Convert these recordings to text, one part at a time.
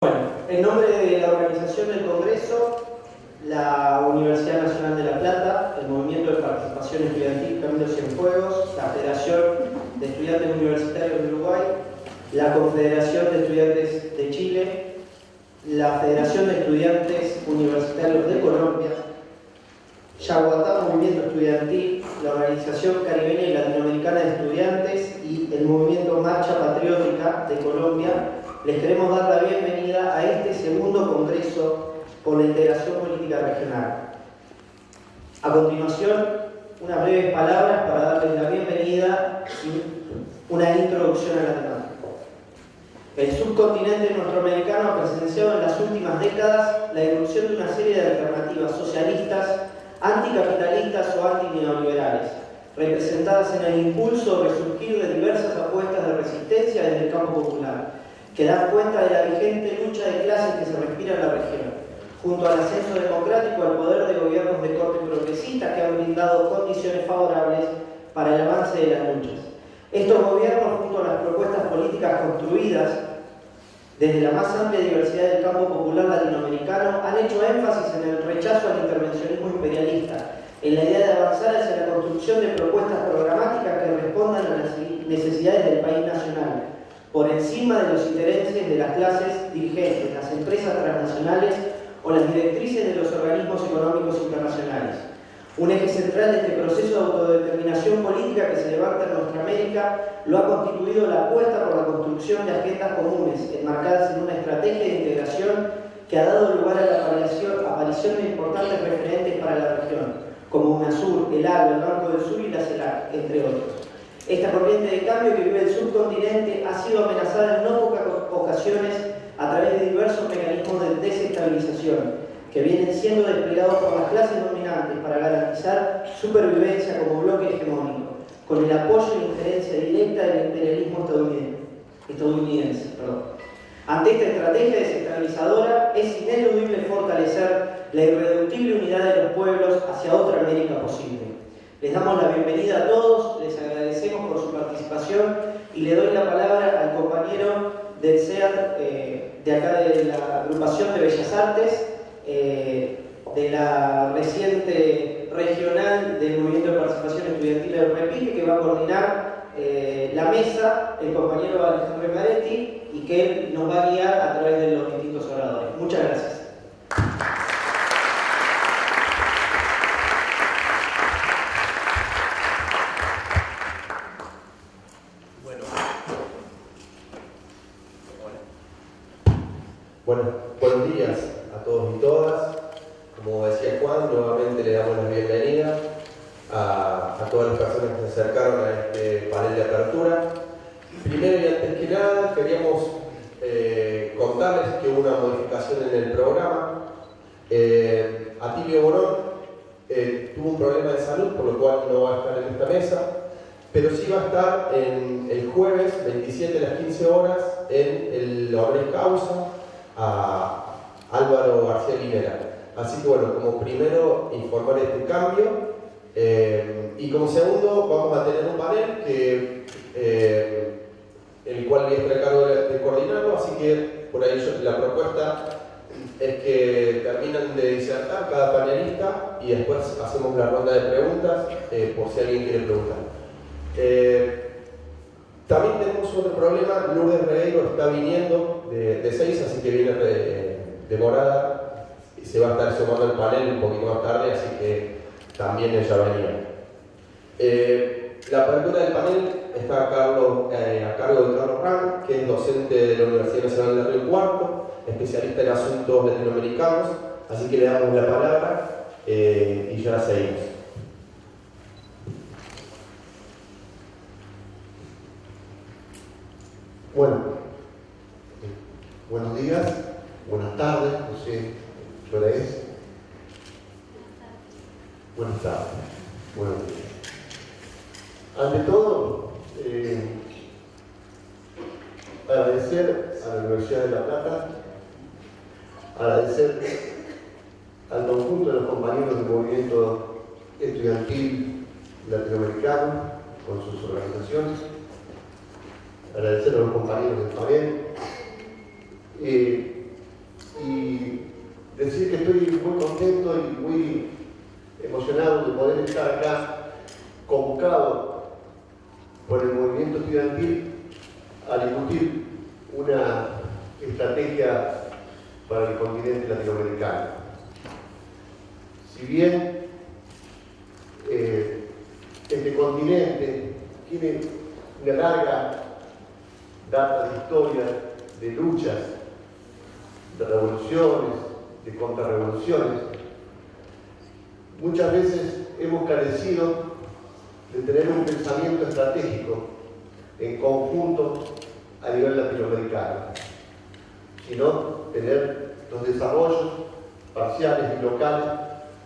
Bueno, en nombre de la organización del Congreso, la Universidad Nacional de La Plata, el Movimiento de Participación Estudiantil Camino Cienfuegos, la Federación de Estudiantes Universitarios de Uruguay, la Confederación de Estudiantes de Chile, la Federación de Estudiantes Universitarios de Colombia, Yaguatá Movimiento Estudiantil, la Organización Caribeña y Latinoamericana de Estudiantes y el Movimiento Marcha Patriótica de Colombia, les queremos dar la bienvenida a este segundo Congreso por la Integración Política Regional. A continuación, unas breves palabras para darles la bienvenida y una introducción a la temática. El subcontinente norteamericano ha presenciado en las últimas décadas la irrupción de una serie de alternativas socialistas, anticapitalistas o antineoliberales, representadas en el impulso o resurgir de diversas apuestas de resistencia desde el campo popular, que dan cuenta de la vigente lucha de clases que se respira en la región, junto al ascenso democrático al poder de gobiernos de corte progresista que han brindado condiciones favorables para el avance de las luchas. Estos gobiernos, junto a las propuestas políticas construidas desde la más amplia diversidad del campo popular latinoamericano, han hecho énfasis en el rechazo al intervencionismo imperialista, en la idea de avanzar hacia la construcción de propuestas programáticas que respondan a las necesidades del país nacional, por encima de los intereses de las clases dirigentes, las empresas transnacionales o las directrices de los organismos económicos internacionales. Un eje central de este proceso de autodeterminación política que se levanta en nuestra América lo ha constituido la apuesta por la construcción de agendas comunes, enmarcadas en una estrategia de integración que ha dado lugar a la aparición de importantes referentes para la región, como UNASUR, el AGRO, el Banco del Sur y la CELAC, entre otros. Esta corriente de cambio que vive el subcontinente ha sido amenazada en no pocas ocasiones a través de diversos mecanismos de desestabilización que vienen siendo desplegados por las clases dominantes para garantizar supervivencia como bloque hegemónico, con el apoyo e injerencia directa del imperialismo estadounidense. Ante esta estrategia desestabilizadora es ineludible fortalecer la irreductible unidad de los pueblos hacia otra América posible. Les damos la bienvenida a todos, les agradecemos por su participación y le doy la palabra al compañero del CEAD de acá de la agrupación de Bellas Artes, de la reciente regional del Movimiento de Participación Estudiantil del Repique, que va a coordinar la mesa, el compañero Alejandro Maretti, y que él nos va a guiar a través de los distintos oradores. Muchas gracias. Buenos días a todos y todas. Como decía Juan, nuevamente le damos la bienvenida a todas las personas que se acercaron a este panel de apertura. Primero y antes que nada, queríamos contarles que hubo una modificación en el programa. Atilio Borón tuvo un problema de salud, por lo cual no va a estar en esta mesa, pero sí va a estar el jueves 27 a las 15 horas en el honoris causa a Álvaro García Linera. Así que bueno, como primero informar este cambio y como segundo vamos a tener un panel el cual voy a estar a cargo de coordinarlo, así que por ahí la propuesta es que terminan de disertar cada panelista y después hacemos la ronda de preguntas por si alguien quiere preguntar. También tenemos otro problema. Lourdes Regueiro está viniendo de 6, así que viene demorada y se va a estar sumando al panel un poquito más tarde, así que también ella venía. La apertura del panel está a cargo de Carlos Ram, que es docente de la Universidad Nacional de Río Cuarto, especialista en asuntos latinoamericanos, así que le damos la palabra y ya seguimos. Bueno, buenos días, buenas tardes, no sé qué hora es. Buenas tardes, buenos días. Ante todo, agradecer a la Universidad de La Plata, agradecer al conjunto de los compañeros del movimiento estudiantil latinoamericano con sus organizaciones, agradecer a los compañeros del panel decir que estoy muy contento y muy emocionado de poder estar acá, convocado por el movimiento estudiantil a discutir una estrategia para el continente latinoamericano. Si bien este continente tiene una larga data de historia, de luchas, de revoluciones, de contrarrevoluciones, muchas veces hemos carecido de tener un pensamiento estratégico en conjunto a nivel latinoamericano, sino tener los desarrollos parciales y locales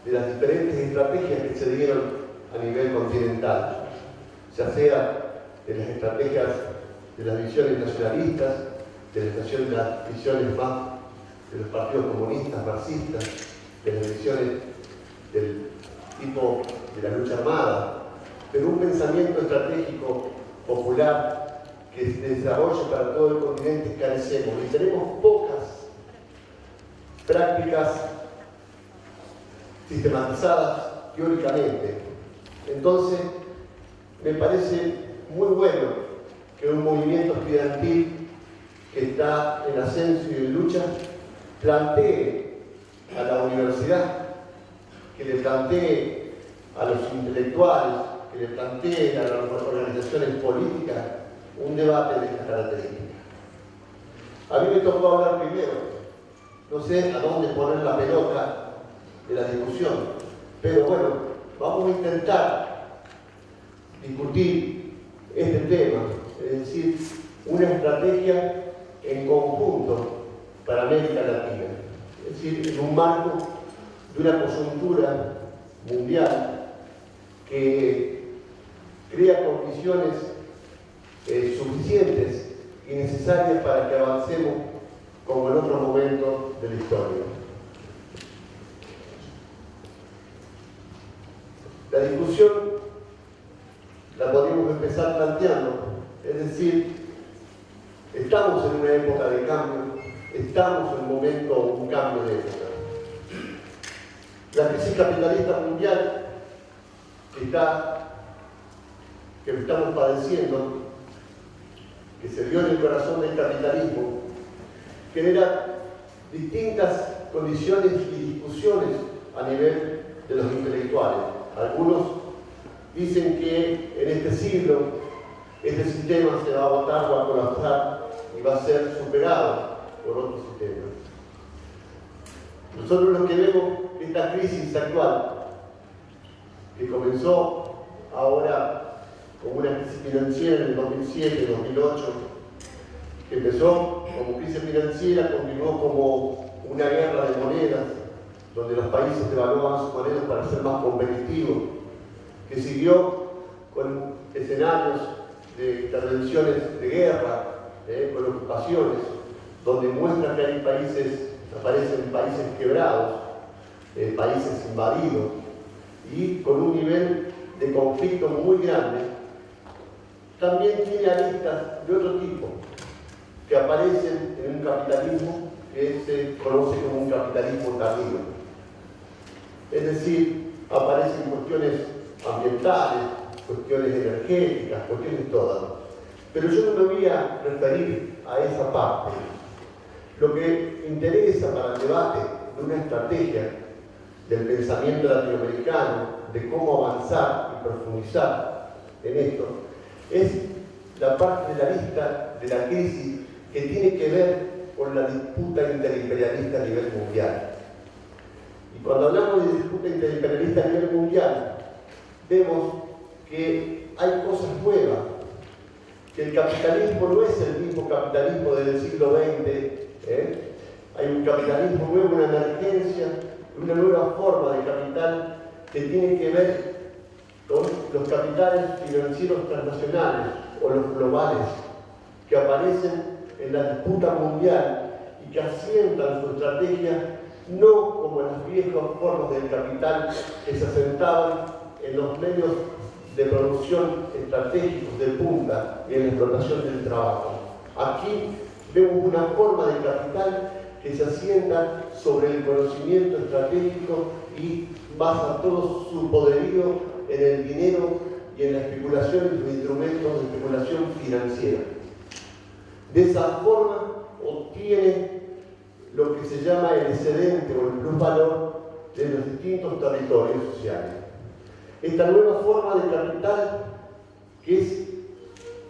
de las diferentes estrategias que se dieron a nivel continental, ya sea de las estrategias de las visiones nacionalistas, de las visiones más de los partidos comunistas, marxistas, de las visiones del tipo de la lucha armada, pero un pensamiento estratégico popular que se desarrolle para todo el continente carecemos y tenemos pocas prácticas sistematizadas teóricamente. Entonces, me parece muy bueno que un movimiento estudiantil que está en ascenso y en lucha plantee a la universidad, que le plantee a los intelectuales, que le plantee a las organizaciones políticas un debate de estas características. A mí me tocó hablar primero, no sé a dónde poner la pelota de la discusión, pero bueno, vamos a intentar discutir este tema, es decir, una estrategia en conjunto para América Latina, es decir, en un marco de una coyuntura mundial que crea condiciones suficientes y necesarias para que avancemos como en otros momentos de la historia. La discusión la podríamos empezar planteando, es decir, estamos en una época de cambio, estamos en un momento, un cambio de época. La crisis capitalista mundial que estamos padeciendo, que se dio en el corazón del capitalismo, genera distintas condiciones y discusiones a nivel de los intelectuales. Algunos dicen que en este siglo este sistema se va a agotar, va a colapsar y va a ser superado por otros sistemas. Nosotros lo que vemos, esta crisis actual, que comenzó ahora como una crisis financiera en el 2007, 2008, que empezó como crisis financiera, continuó como una guerra de monedas, donde los países devaluaban sus monedas para ser más competitivos, que siguió con escenarios de intervenciones de guerra, con ocupaciones, donde muestra que hay aparecen países quebrados, países invadidos, y con un nivel de conflicto muy grande. También tiene aristas de otro tipo, que aparecen en un capitalismo que se conoce como un capitalismo tardío. Es decir, aparecen cuestiones ambientales, cuestiones energéticas, cuestiones todas. Pero yo no me voy a referir a esa parte. Lo que interesa para el debate de una estrategia del pensamiento latinoamericano, de cómo avanzar y profundizar en esto, es la parte de la lista de la crisis que tiene que ver con la disputa interimperialista a nivel mundial. Y cuando hablamos de disputa interimperialista a nivel mundial, vemos que hay cosas nuevas, que el capitalismo no es el mismo capitalismo del siglo XX, hay un capitalismo nuevo, una emergencia, una nueva forma de capital que tiene que ver con los capitales financieros transnacionales o los globales que aparecen en la disputa mundial y que asientan su estrategia no como las viejas formas del capital que se asentaban en los medios de producción estratégicos de punta y en la explotación del trabajo. Aquí vemos una forma de capital que se asienta sobre el conocimiento estratégico y basa todo su poderío en el dinero y en la especulación y los instrumentos de especulación financiera. De esa forma obtiene lo que se llama el excedente o el plusvalor de los distintos territorios sociales. Esta nueva forma de capital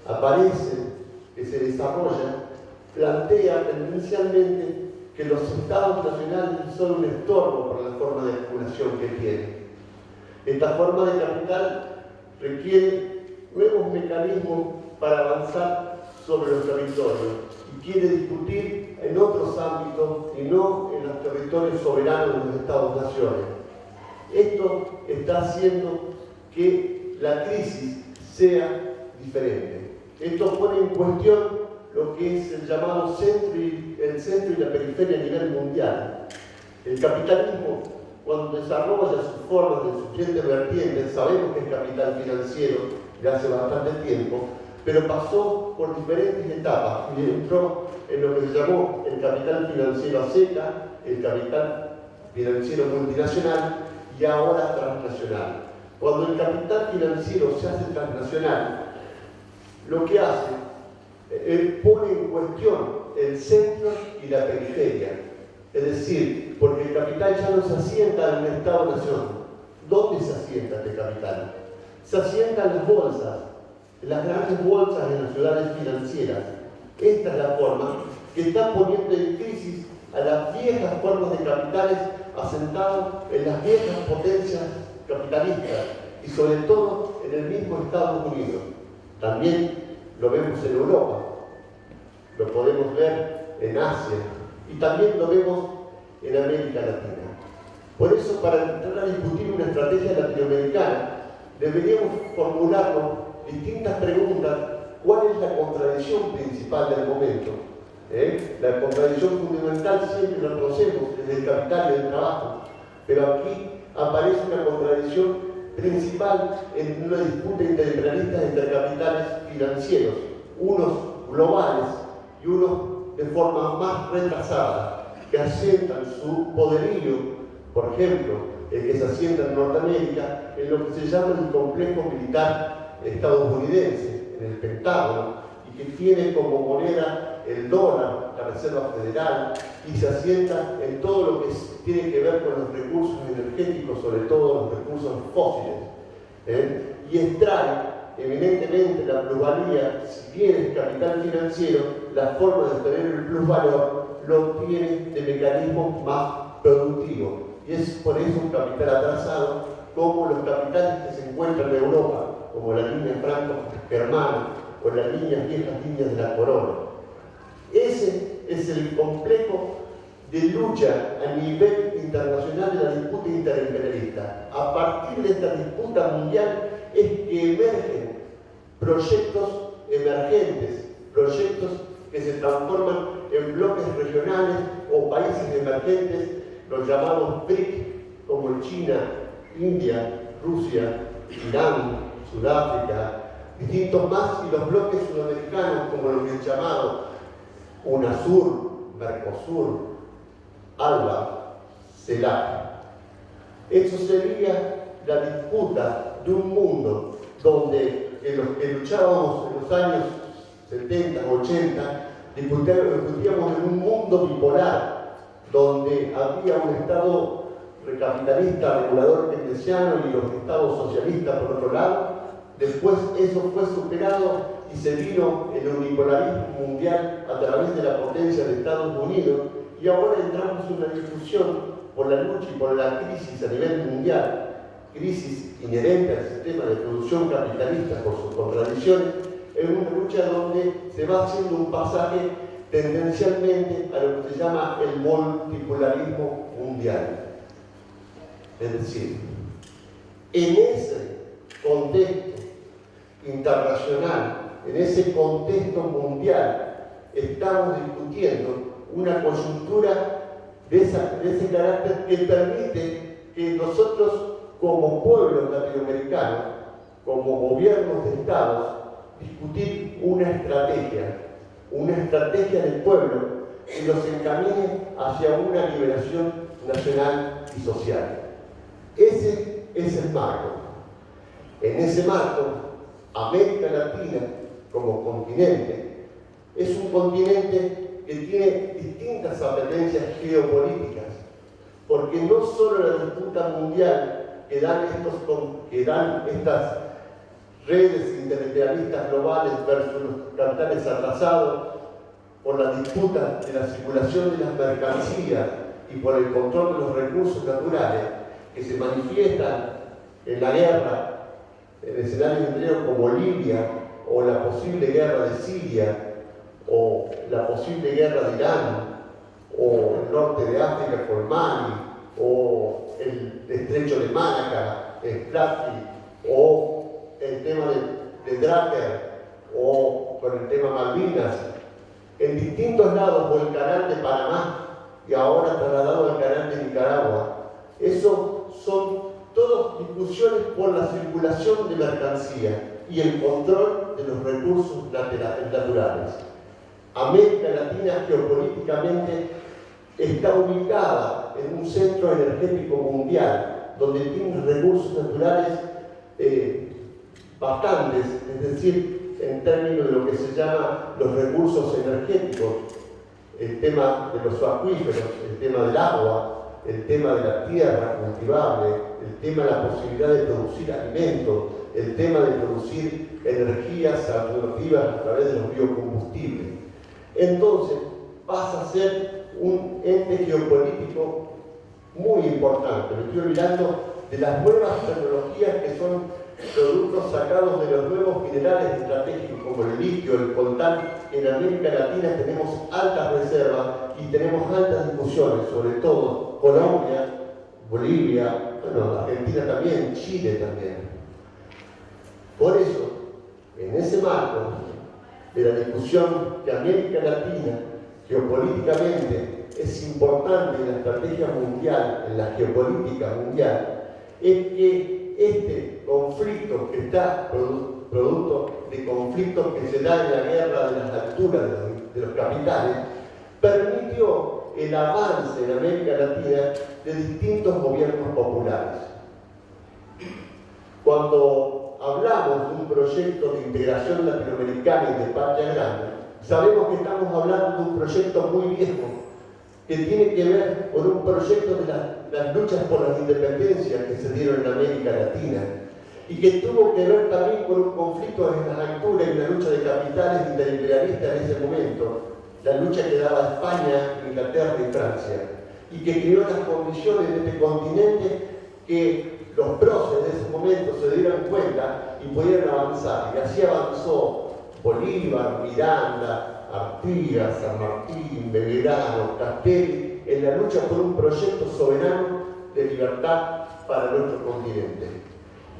aparece, que se desarrolla, plantea tendencialmente que los estados nacionales son un estorbo para la forma de acumulación que tienen. Esta forma de capital requiere nuevos mecanismos para avanzar sobre los territorios y quiere discutir en otros ámbitos y no en los territorios soberanos de los estados-naciones. Esto está haciendo que la crisis sea diferente. Esto pone en cuestión lo que es el llamado centro y la periferia a nivel mundial. El capitalismo, cuando desarrolla sus formas de sus diferentes vertientes, sabemos que es capital financiero de hace bastante tiempo, pero pasó por diferentes etapas y entró en lo que se llamó el capital financiero a seca, el capital financiero multinacional y ahora transnacional. Cuando el capital financiero se hace transnacional, lo que hace, él pone en cuestión el centro y la periferia. Es decir, porque el capital ya no se asienta en un Estado-nación. ¿Dónde se asienta este capital? Se asienta en las bolsas, en las grandes bolsas de las ciudades financieras. Esta es la forma que está poniendo en crisis a las viejas formas de capitales asentados en las viejas potencias capitalistas y sobre todo en el mismo Estados Unidos. También lo vemos en Europa, lo podemos ver en Asia y también lo vemos en América Latina. Por eso, para entrar a discutir una estrategia latinoamericana, deberíamos formularnos distintas preguntas. ¿Cuál es la contradicción principal del momento? La contradicción fundamental siempre la conocemos, es el capital y el trabajo, pero aquí aparece una contradicción principal en una disputa imperialista entre capitales financieros, unos globales y unos de forma más retrasada, que asientan su poderío, por ejemplo, el que se asienta en Norteamérica, en lo que se llama el complejo militar estadounidense, en el Pentágono, y que tiene como moneda el dólar, la Reserva Federal, y se asienta en todo lo que tiene que ver con los recursos energéticos, sobre todo los recursos fósiles, y extrae evidentemente la plusvalía. Si bien es capital financiero, la forma de obtener el plusvalor lo obtiene de mecanismos más productivos, y es por eso un capital atrasado, como los capitales que se encuentran en Europa, como la línea franco-germana o las viejas líneas de la corona. Ese es el complejo de lucha a nivel internacional de la disputa interimperialista. A partir de esta disputa mundial es que emergen proyectos emergentes, proyectos que se transforman en bloques regionales o países emergentes, los llamados BRIC, como China, India, Rusia, Irán, Sudáfrica, distintos más, y los bloques sudamericanos, como lo que es llamado UNASUR, Mercosur, ALBA, CELAC. Eso sería la disputa de un mundo donde los que luchábamos en los años 70, 80, discutíamos en un mundo bipolar, donde había un Estado recapitalista, regulador keynesiano y los Estados socialistas por otro lado. Después eso fue superado y se vino el unipolarismo mundial a través de la potencia de Estados Unidos, y ahora entramos en una discusión por la lucha y por la crisis a nivel mundial, crisis inherente al sistema de producción capitalista por sus contradicciones, en una lucha donde se va haciendo un pasaje tendencialmente a lo que se llama el multipolarismo mundial. Es decir, en ese contexto internacional, en ese contexto mundial, estamos discutiendo una coyuntura de ese carácter que permite que nosotros, como pueblos latinoamericanos, como gobiernos de estados, discutir una estrategia del pueblo y los encamine hacia una liberación nacional y social. Ese es el marco. En ese marco, América Latina como continente es un continente que tiene distintas apetencias geopolíticas, porque no solo la disputa mundial que dan estas redes internacionalistas globales versus los capitales atrasados, por la disputa de la circulación de las mercancías y por el control de los recursos naturales que se manifiestan en la guerra, en escenarios enteros como Libia, o la posible guerra de Siria, o la posible guerra de Irán, o el norte de África con Mali, o el estrecho de Malaca, el Flatty, o el tema de Dracker, o con el tema Malvinas, en distintos lados, o el canal de Panamá, y ahora trasladado al canal de Nicaragua. Eso son todas discusiones por la circulación de mercancía y el control de los recursos naturales. América Latina geopolíticamente está ubicada en un centro energético mundial, donde tiene recursos naturales bastantes, es decir, en términos de lo que se llama los recursos energéticos, el tema de los acuíferos, el tema del agua, el tema de la tierra cultivable, el tema de la posibilidad de producir alimentos, el tema de producir energías alternativas a través de los biocombustibles. Entonces pasa a ser un ente geopolítico muy importante. Me estoy olvidando de las nuevas tecnologías que son productos sacados de los nuevos minerales estratégicos como el litio, el coltán. En América Latina tenemos altas reservas y tenemos altas discusiones, sobre todo Colombia, Bolivia, bueno, Argentina también, Chile también. Por eso, en ese marco de la discusión que América Latina geopolíticamente es importante en la estrategia mundial, en la geopolítica mundial, es que este conflicto que está producto de conflictos que se dan en la guerra de las alturas de los capitales, permitió el avance en América Latina de distintos gobiernos populares. Cuando hablamos de un proyecto de integración latinoamericana y de Patria Grande, sabemos que estamos hablando de un proyecto muy viejo, que tiene que ver con un proyecto de las luchas por las independencias que se dieron en América Latina y que tuvo que ver también con un conflicto en las alturas y una lucha de capitales interimperialistas en ese momento, la lucha que daba España, Inglaterra y Francia, y que creó las condiciones de este continente que los próceres de ese momento se dieron cuenta y pudieron avanzar. Y así avanzó Bolívar, Miranda, Artigas, San Martín, Belgrano, Castelli, en la lucha por un proyecto soberano de libertad para nuestro continente.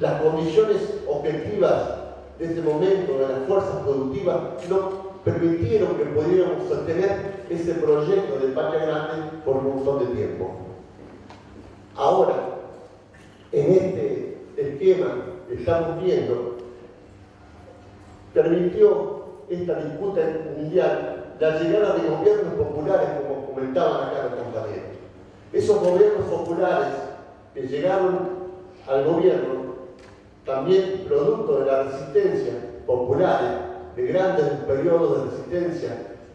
Las condiciones objetivas de ese momento de las fuerzas productivas no permitieron que pudiéramos sostener ese proyecto de Patria Grande por un montón de tiempo. Ahora, en este esquema que estamos viendo, permitió esta disputa mundial la llegada de gobiernos populares, como comentaban acá los compañeros. Esos gobiernos populares que llegaron al gobierno, también producto de la resistencia popular, de grandes periodos de resistencia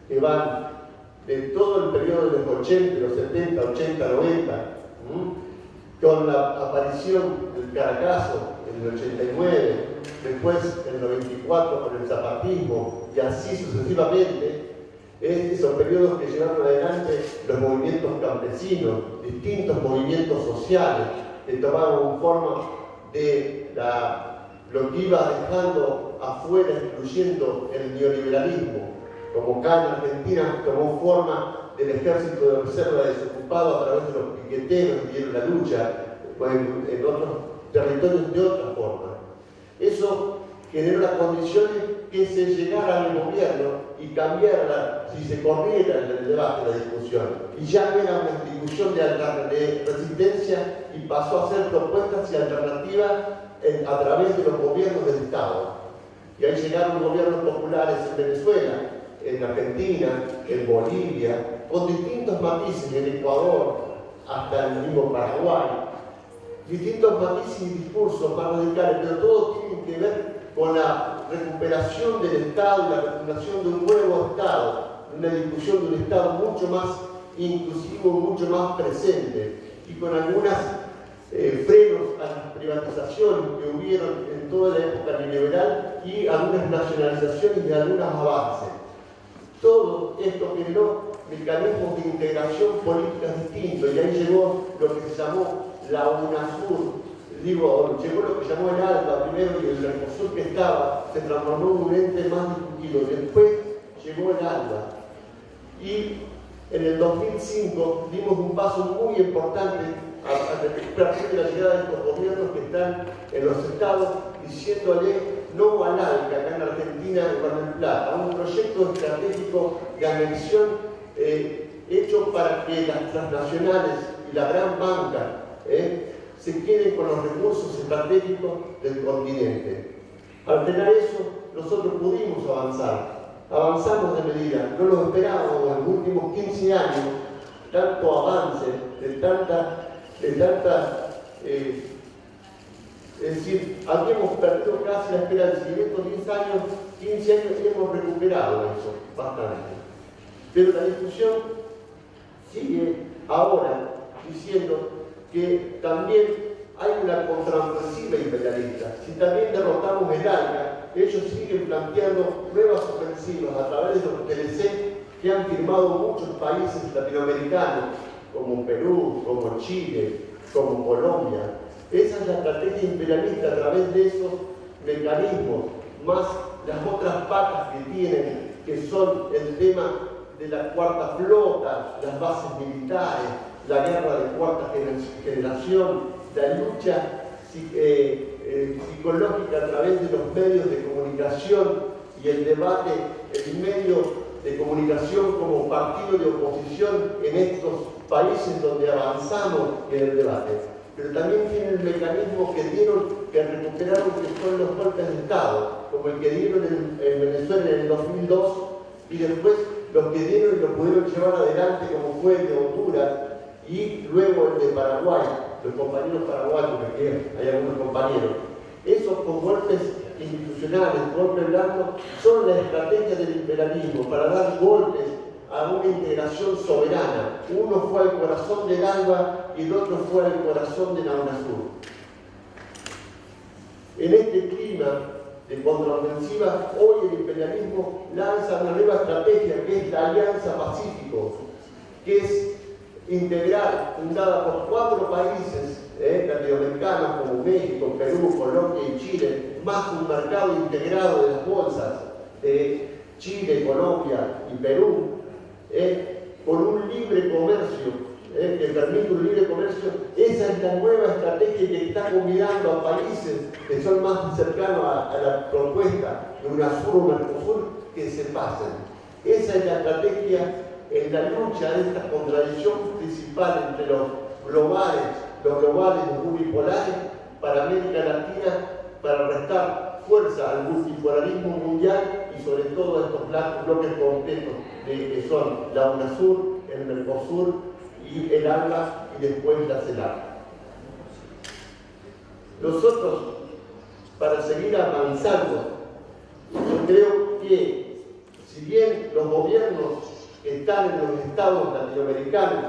que van de todo el periodo de los 80, los 70, 80, 90, con la aparición del Caracazo en el 89, después en el 94 con el zapatismo y así sucesivamente, esos periodos que llevaron adelante los movimientos campesinos, distintos movimientos sociales que tomaron forma de lo que iba dejando afuera, incluyendo el neoliberalismo, como acá en Argentina tomó forma del ejército de reserva desocupado a través de los piqueteros que dieron la lucha, en otros territorios de otra forma. Eso generó las condiciones que se llegara al gobierno y cambiara, si se corriera en el debate, la discusión. Y ya no era una discusión de resistencia y pasó a ser propuestas y alternativas a través de los gobiernos del Estado. Y ahí llegaron gobiernos populares en Venezuela, en Argentina, en Bolivia, con distintos matices en Ecuador hasta el mismo Paraguay, distintos matices y discursos más radicales, pero todos tienen que ver con la recuperación del Estado y la recuperación de un nuevo Estado, una discusión de un Estado mucho más inclusivo, mucho más presente, y con algunas frenos a las privatizaciones que hubieron en toda la época neoliberal y algunas nacionalizaciones y algunos avances. Todo esto generó mecanismos de integración política distintos, y ahí llegó lo que se llamó la UNASUR, llegó lo que llamó el ALBA primero, y el Mercosur que estaba se transformó en un ente más discutido. Después llegó el ALBA. Y en el 2005 dimos un paso muy importante a partir de la llegada de estos gobiernos que están en los estados diciéndole no al ALCA, acá en Argentina, en Mar del Plata, a un proyecto estratégico de anexión hecho para que las transnacionales y la gran banca se queden con los recursos estratégicos del continente. Al tener eso, nosotros pudimos avanzar. Avanzamos de medida, no lo esperábamos en los últimos 15 años, tanto avance, es decir, habíamos perdido casi la esperanza, y en estos 10 años, 15 años hemos recuperado eso bastante. Pero la discusión sigue ahora diciendo que también hay una contraofensiva imperialista. Si también derrotamos el ALCA, ellos siguen planteando nuevas ofensivas a través de los TLC que han firmado muchos países latinoamericanos, como Perú, como Chile, como Colombia. Esa es la estrategia imperialista a través de esos mecanismos, más las otras patas que tienen, que son el tema de la cuarta flota, las bases militares, la guerra de cuarta generación, la lucha psicológica a través de los medios de comunicación y el debate, el medio de comunicación como partido de oposición en estos países donde avanzamos en el debate. Pero también tiene el mecanismo que recuperaron, que son los golpes de Estado, como el que dieron en Venezuela en el 2002, y después los que dieron y lo pudieron llevar adelante, como fue el de Honduras, y luego el de Paraguay, los compañeros paraguayos, que hay algunos compañeros. Esos con golpes institucionales, golpes blancos, son la estrategia del imperialismo para dar golpes a una integración soberana. Uno fue al corazón del ALBA y el otro fue al corazón de la UNASUR. En este clima de contraofensiva, hoy el imperialismo lanza una nueva estrategia que es la Alianza Pacífico, que es integral, fundada por 4 países latinoamericanos como México, Perú, Colombia y Chile, más un mercado integrado de las bolsas de Chile, Colombia y Perú, con un libre comercio, que permite un libre comercio. Esa es la nueva estrategia que está convidando a países que son más cercanos a la propuesta de UNASUR o Mercosur que se pasen. Esa es la estrategia en la lucha de esta contradicción principal entre los globales, los unipolares, para América Latina, para restar fuerza al multipolarismo mundial y sobre todo a estos bloques completos que son la UNASUR, el Mercosur y el ALBA y después la CELAC. Nosotros, para seguir avanzando, yo creo que si bien los gobiernos que están en los estados latinoamericanos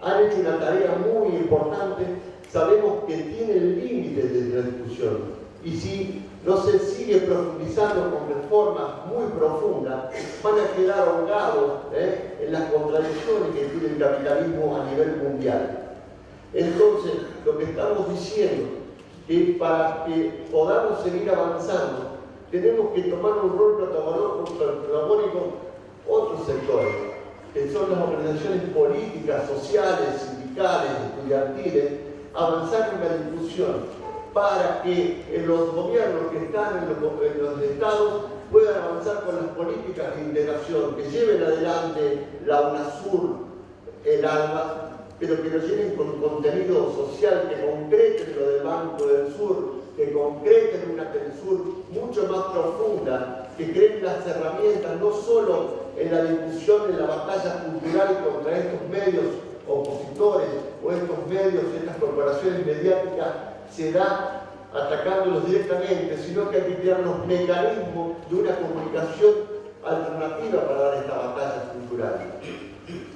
han hecho una tarea muy importante, sabemos que tienen límites de la discusión. Y si no se sigue profundizando con reformas muy profundas, van a quedar ahogados en las contradicciones que tiene el capitalismo a nivel mundial. Entonces, lo que estamos diciendo es que para que podamos seguir avanzando, tenemos que tomar un rol protagónico otros sectores, que son las organizaciones políticas, sociales, sindicales, estudiantiles, avanzar en la discusión para que los gobiernos que están en los estados puedan avanzar con las políticas de integración, que lleven adelante la UNASUR, el ALBA, pero que lo lleven con contenido social, que concreten lo del Banco del Sur, que concreten una TELSUR mucho más profunda que creen las herramientas, no solo en la discusión, en la batalla cultural contra estos medios opositores o estos medios, estas corporaciones mediáticas, se da atacándolos directamente, sino que hay que crear los mecanismos de una comunicación alternativa para dar esta batalla cultural.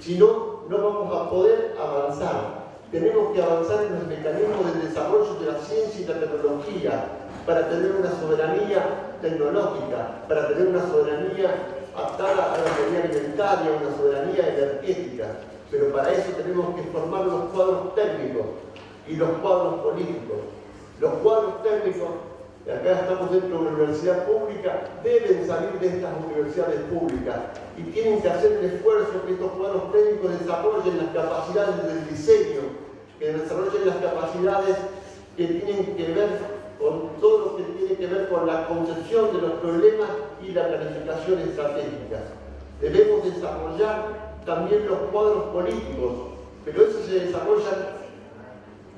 Si no, no vamos a poder avanzar. Tenemos que avanzar en los mecanismos del desarrollo de la ciencia y la tecnología para tener una soberanía tecnológica, para tener una soberanía atada a la soberanía alimentaria, una soberanía energética. Pero para eso tenemos que formar los cuadros técnicos y los cuadros políticos. Los cuadros técnicos, acá estamos dentro de una universidad pública, deben salir de estas universidades públicas y tienen que hacer el esfuerzo que estos cuadros técnicos desarrollen las capacidades del diseño, que desarrollen las capacidades que tienen que ver con todo lo que tiene que ver con la concepción de los problemas y la planificación estratégica. Debemos desarrollar también los cuadros políticos, pero eso se desarrolla,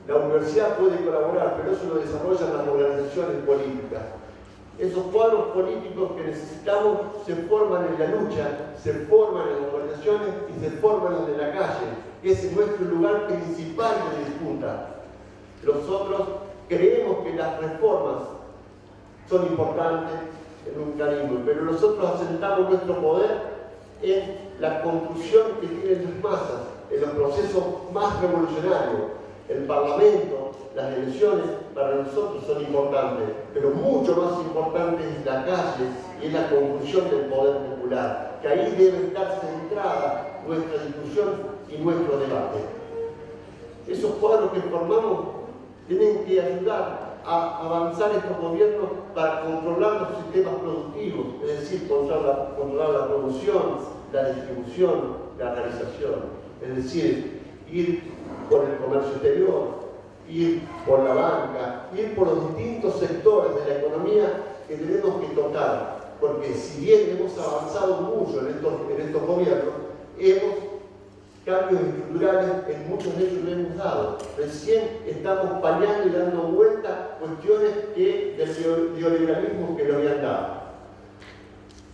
la universidad puede colaborar, pero eso lo desarrollan las organizaciones políticas. Esos cuadros políticos que necesitamos se forman en la lucha, se forman en las organizaciones y se forman en la calle, que es nuestro lugar principal de disputa. Nosotros creemos que las reformas son importantes en un mecanismo, pero nosotros asentamos nuestro poder en la construcción que tienen las masas, en los procesos más revolucionarios. El Parlamento, las elecciones, para nosotros son importantes, pero mucho más importante es la calle y es la construcción del poder popular, que ahí debe estar centrada nuestra discusión y nuestro debate. Esos cuadros que formamos tienen que ayudar a avanzar estos gobiernos para controlar los sistemas productivos, es decir, controlar la producción, la distribución, la realización, es decir, ir por el comercio exterior, ir por la banca, ir por los distintos sectores de la economía que tenemos que tocar, porque si bien hemos avanzado mucho en estos gobiernos, cambios estructurales en muchos de ellos no hemos dado. Recién estamos paliando y dando vuelta cuestiones del neoliberalismo que lo habían dado.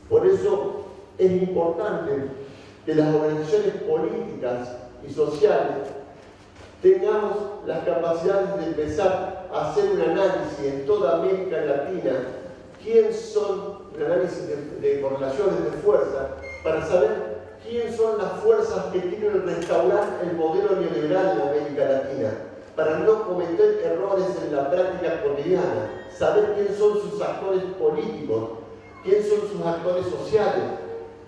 Por eso es importante que las organizaciones políticas y sociales tengamos las capacidades de empezar a hacer un análisis en toda América Latina, quién son, un análisis de correlaciones de fuerza, para saber quién son las fuerzas que quieren restaurar el modelo neoliberal en América Latina, para no cometer errores en la práctica cotidiana, saber quién son sus actores políticos, quién son sus actores sociales,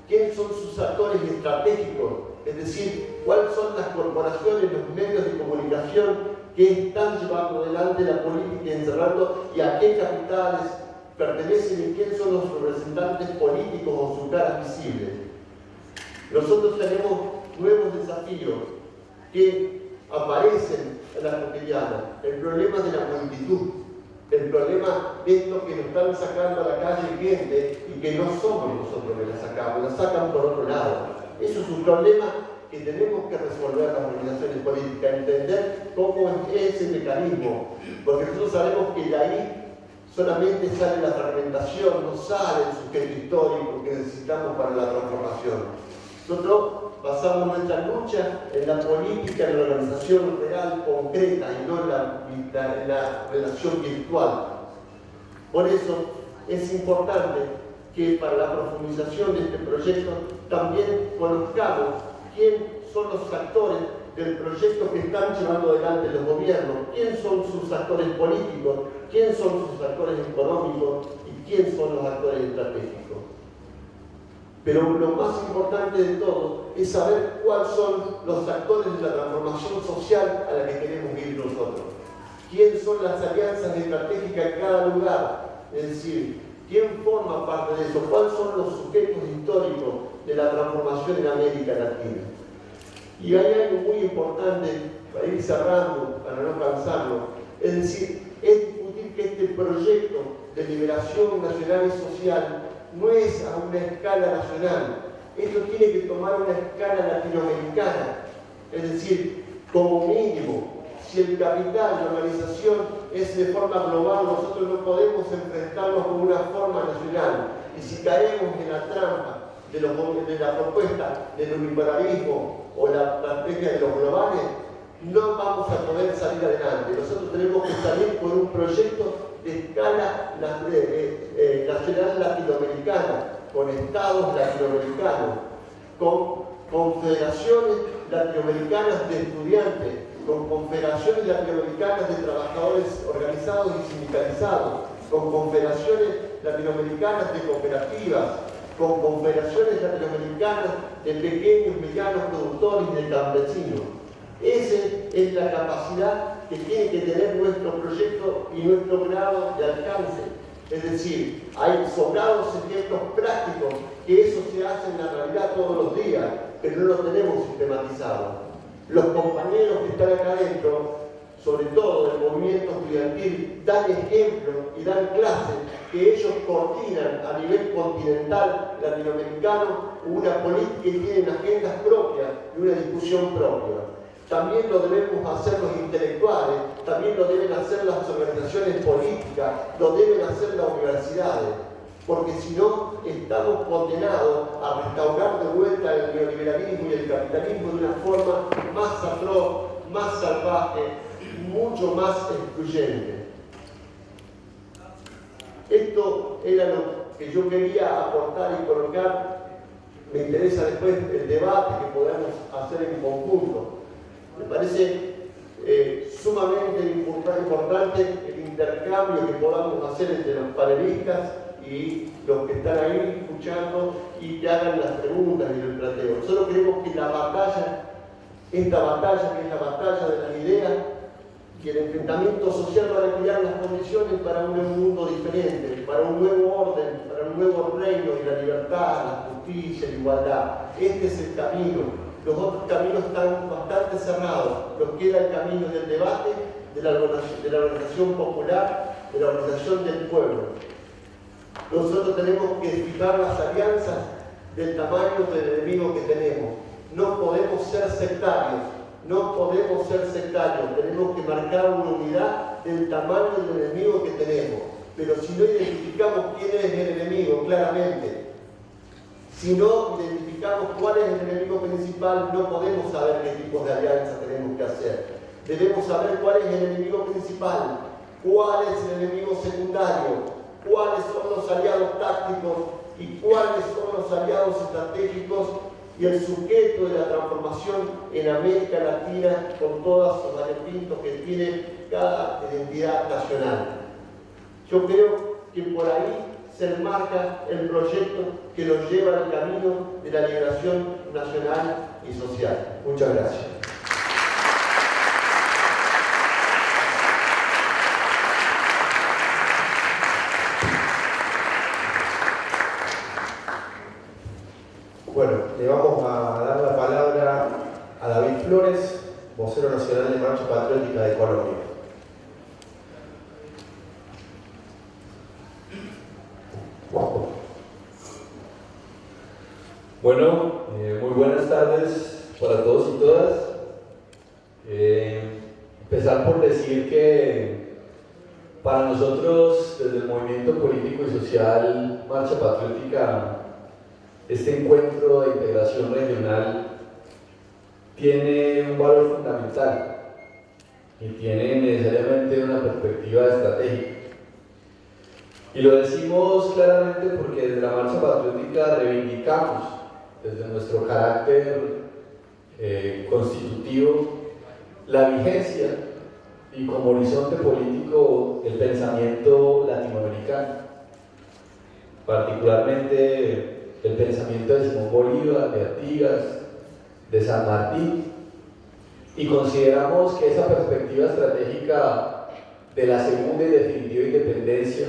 quiénes son sus actores estratégicos, es decir, cuáles son las corporaciones, los medios de comunicación que están llevando adelante la política y encerrando y a qué capitales pertenecen y quiénes son los representantes políticos o sus caras visibles. Nosotros tenemos nuevos desafíos que aparecen en la cotidiana, el problema de la multitud, el problema de esto que nos están sacando a la calle gente y que no somos nosotros que la sacamos, la sacan por otro lado. Eso es un problema que tenemos que resolver las organizaciones políticas, entender cómo es ese mecanismo, porque nosotros sabemos que de ahí solamente sale la fragmentación, no sale el sujeto histórico que necesitamos para la transformación. Nosotros basamos nuestra lucha en la política, en la organización real, concreta, y no en la relación virtual. Por eso es importante que para la profundización de este proyecto también conozcamos quién son los actores del proyecto que están llevando adelante los gobiernos, quién son sus actores políticos, quién son sus actores económicos y quién son los actores estratégicos. Pero lo más importante de todo es saber cuáles son los actores de la transformación social a la que queremos ir nosotros. ¿Quién son las alianzas estratégicas en cada lugar? Es decir, ¿quién forma parte de eso? ¿Cuáles son los sujetos históricos de la transformación en América Latina? Y hay algo muy importante para ir cerrando, para no cansarlo, es decir, es discutir que este proyecto de liberación nacional y social no es a una escala nacional, esto tiene que tomar una escala latinoamericana, es decir, como mínimo, si el capital, la organización es de forma global, nosotros no podemos enfrentarnos con una forma nacional. y si caemos en la trampa de la propuesta del unilateralismo o la estrategia de los globales, no vamos a poder salir adelante. Nosotros tenemos que salir por un proyecto de escala nacional latinoamericana, con estados latinoamericanos, con confederaciones latinoamericanas de estudiantes, con confederaciones latinoamericanas de trabajadores organizados y sindicalizados, con confederaciones latinoamericanas de cooperativas, con confederaciones latinoamericanas de pequeños, medianos productores y de campesinos. Esa es la capacidad que tiene que tener nuestro proyecto y nuestro grado de alcance. Es decir, hay sobrados ejemplos prácticos que eso se hace en la realidad todos los días, pero no lo tenemos sistematizado. Los compañeros que están acá adentro, sobre todo del movimiento estudiantil, dan ejemplo y dan clases que ellos coordinan a nivel continental latinoamericano una política y tienen agendas propias y una discusión propia. También lo debemos hacer los intelectuales, también lo deben hacer las organizaciones políticas, lo deben hacer las universidades, porque si no estamos condenados a restaurar de vuelta el neoliberalismo y el capitalismo de una forma más atroz, más salvaje, mucho más excluyente. Esto era lo que yo quería aportar y colocar. Me interesa después el debate que podamos hacer en conjunto. Me parece sumamente importante el intercambio que podamos hacer entre los panelistas y los que están ahí escuchando y que hagan las preguntas y el planteo. Nosotros creemos que la batalla, esta batalla que es la batalla de las ideas y el enfrentamiento social van a crear las condiciones para un nuevo mundo diferente, para un nuevo orden, para un nuevo reino de la libertad, la justicia, la igualdad. Este es el camino. Los otros caminos están bastante cerrados. Nos queda el camino del debate, de la organización popular, de la organización del pueblo. Nosotros tenemos que fijar las alianzas del tamaño del enemigo que tenemos. No podemos ser sectarios, no podemos ser sectarios. Tenemos que marcar una unidad del tamaño del enemigo que tenemos. Pero si no identificamos quién es el enemigo claramente, si no identificamos cuál es el enemigo principal, no podemos saber qué tipos de alianzas tenemos que hacer. Debemos saber cuál es el enemigo principal, cuál es el enemigo secundario, cuáles son los aliados tácticos y cuáles son los aliados estratégicos y el sujeto de la transformación en América Latina con todos los variopintos que tiene cada identidad nacional. Yo creo que por ahí se enmarca el proyecto que nos lleva al camino de la liberación nacional y social. Muchas gracias. Bueno, le vamos a dar la palabra a David Flores, vocero nacional de Marcha Patriótica de Colombia. Bueno, muy buenas tardes para todos y todas. Empezar por decir que para nosotros, desde el movimiento político y social Marcha Patriótica, este encuentro de integración regional tiene un valor fundamental y tiene necesariamente una perspectiva estratégica. Y lo decimos claramente porque desde la Marcha Patriótica reivindicamos desde nuestro carácter constitutivo la vigencia y como horizonte político el pensamiento latinoamericano, particularmente el pensamiento de Simón Bolívar, de Artigas, de San Martín, y consideramos que esa perspectiva estratégica de la segunda y definitiva independencia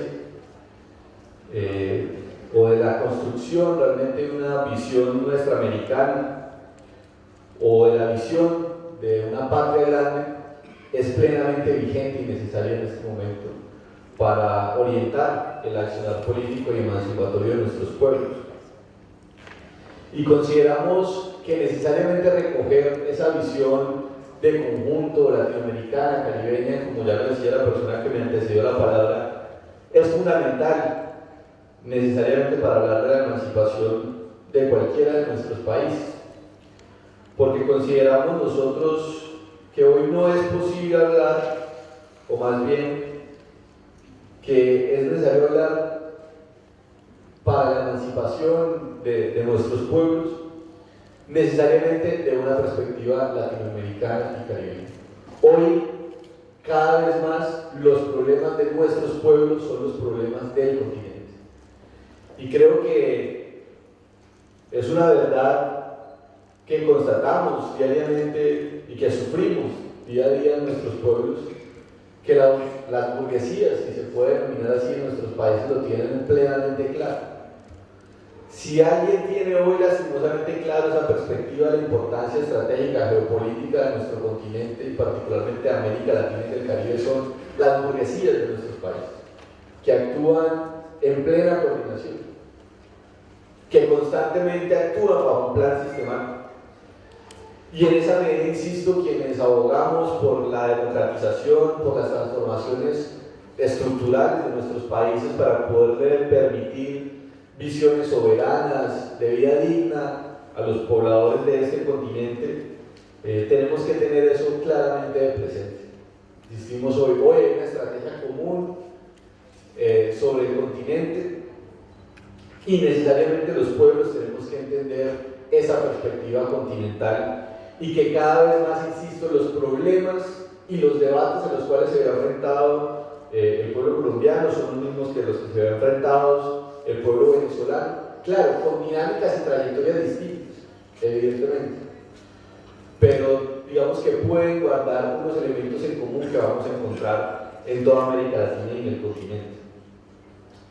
o de la construcción realmente de una visión nuestra americana o de la visión de una patria grande es plenamente vigente y necesaria en este momento para orientar el accionar político y emancipatorio de nuestros pueblos. Y consideramos que necesariamente recoger esa visión de conjunto latinoamericana, caribeña, como ya lo decía la persona que me antecedió la palabra, es fundamental necesariamente para hablar de la emancipación de cualquiera de nuestros países, porque consideramos nosotros que hoy no es posible hablar, o más bien que es necesario hablar para la emancipación de nuestros pueblos, necesariamente de una perspectiva latinoamericana y caribeña. Hoy, cada vez más, los problemas de nuestros pueblos son los problemas del continente. Y creo que es una verdad que constatamos diariamente y que sufrimos día a día en nuestros pueblos, que las burguesías, si se puede denominar así en nuestros países, lo tienen plenamente claro. Si alguien tiene hoy lastimosamente claro esa perspectiva de la importancia estratégica geopolítica de nuestro continente y particularmente de América Latina y del Caribe, son las burguesías de nuestros países, que actúan en plena coordinación, que constantemente actúan bajo un plan sistemático. Y en esa medida, insisto, quienes abogamos por la democratización, por las transformaciones estructurales de nuestros países para poder permitir visiones soberanas, de vida digna a los pobladores de este continente, tenemos que tener eso claramente de presente. Insistimos hoy hay una estrategia común sobre el continente y necesariamente los pueblos tenemos que entender esa perspectiva continental y que cada vez más, insisto, los problemas y los debates a los cuales se ve enfrentado el pueblo colombiano son los mismos que los que se ve enfrentados el pueblo venezolano, claro, con dinámicas y trayectorias distintas, evidentemente, pero digamos que pueden guardar unos elementos en común que vamos a encontrar en toda América Latina y en el continente.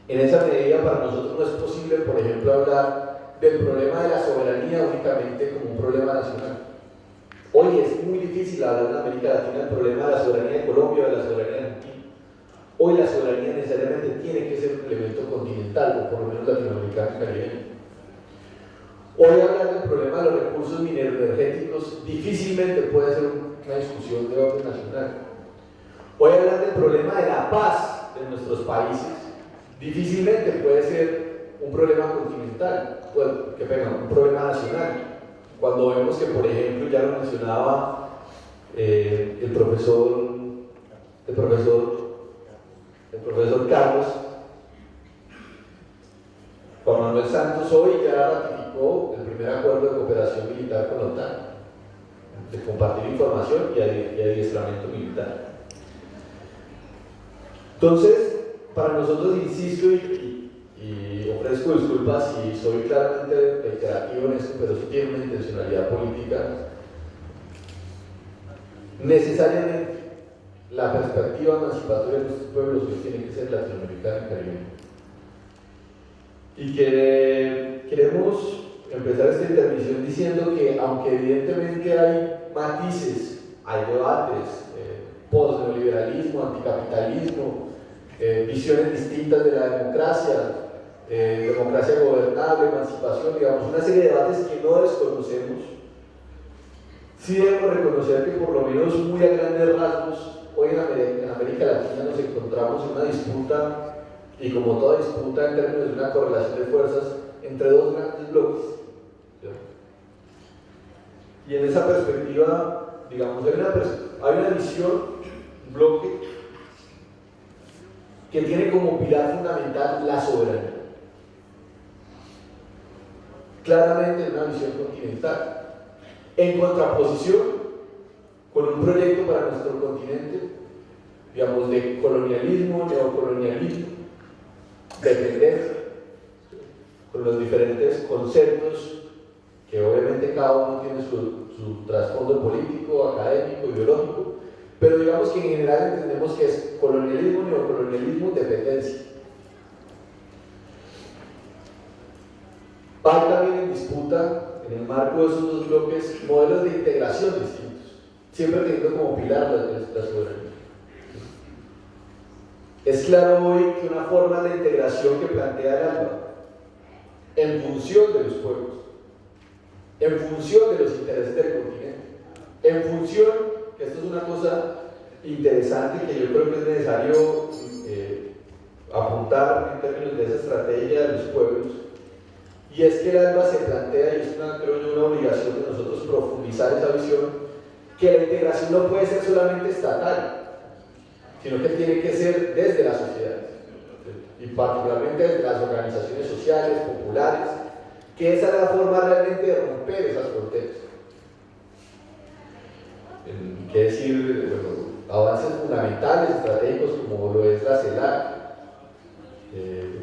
En esa medida, para nosotros no es posible, por ejemplo, hablar del problema de la soberanía únicamente como un problema nacional. Hoy es muy difícil hablar en América Latina del problema de la soberanía de Colombia o de la soberanía de Argentina. Hoy la soberanía necesariamente tiene que ser un elemento continental, o por lo menos latinoamericano y caribeño. Hoy hablar del problema de los recursos mineroenergéticos difícilmente puede ser una discusión de orden nacional. Hoy hablar del problema de la paz de nuestros países difícilmente puede ser un problema continental, un problema nacional. Cuando vemos que, por ejemplo, ya lo mencionaba el profesor Carlos, Juan Manuel Santos hoy ya ratificó el primer acuerdo de cooperación militar con la OTAN, de compartir información y adiestramiento militar. Entonces, para nosotros, insisto y ofrezco disculpas si soy claramente reiterativo en esto, pero eso tiene una intencionalidad política. Necesariamente, la perspectiva emancipatoria de nuestros pueblos hoy tiene que ser latinoamericana y caribeña. Y que queremos empezar esta intervención diciendo que, aunque evidentemente hay matices, hay debates, post-neoliberalismo, anticapitalismo, visiones distintas de la democracia, democracia gobernable, emancipación, digamos, una serie de debates que no desconocemos, sí debemos reconocer que por lo menos muy a grandes rasgos hoy en América Latina nos encontramos en una disputa, y como toda disputa en términos de una correlación de fuerzas entre dos grandes bloques. Y en esa perspectiva, digamos, hay una visión, un bloque, que tiene como pilar fundamental la soberanía. Claramente es una visión continental, en contraposición con un proyecto para nuestro continente, digamos, de colonialismo, neocolonialismo, dependencia, con los diferentes conceptos que obviamente cada uno tiene su trasfondo político, académico, ideológico, pero digamos que en general entendemos que es colonialismo, neocolonialismo, dependencia. Hay también en disputa, en el marco de esos dos bloques, modelos de integración distintos, siempre teniendo como pilar la soberanía. Es claro hoy que una forma de integración que plantea el ALBA, en función de los pueblos, en función de los intereses del continente, en función, que esto es una cosa interesante que yo creo que es necesario apuntar en términos de esa estrategia de los pueblos, y es que el ALBA se plantea, y es creo yo, una obligación de nosotros profundizar esa visión, que la integración no puede ser solamente estatal, sino que tiene que ser desde la sociedad, y particularmente desde las organizaciones sociales, populares, que esa es la forma realmente de romper esas fronteras. Que decir, bueno, avances fundamentales, estratégicos, como lo es la CELAC,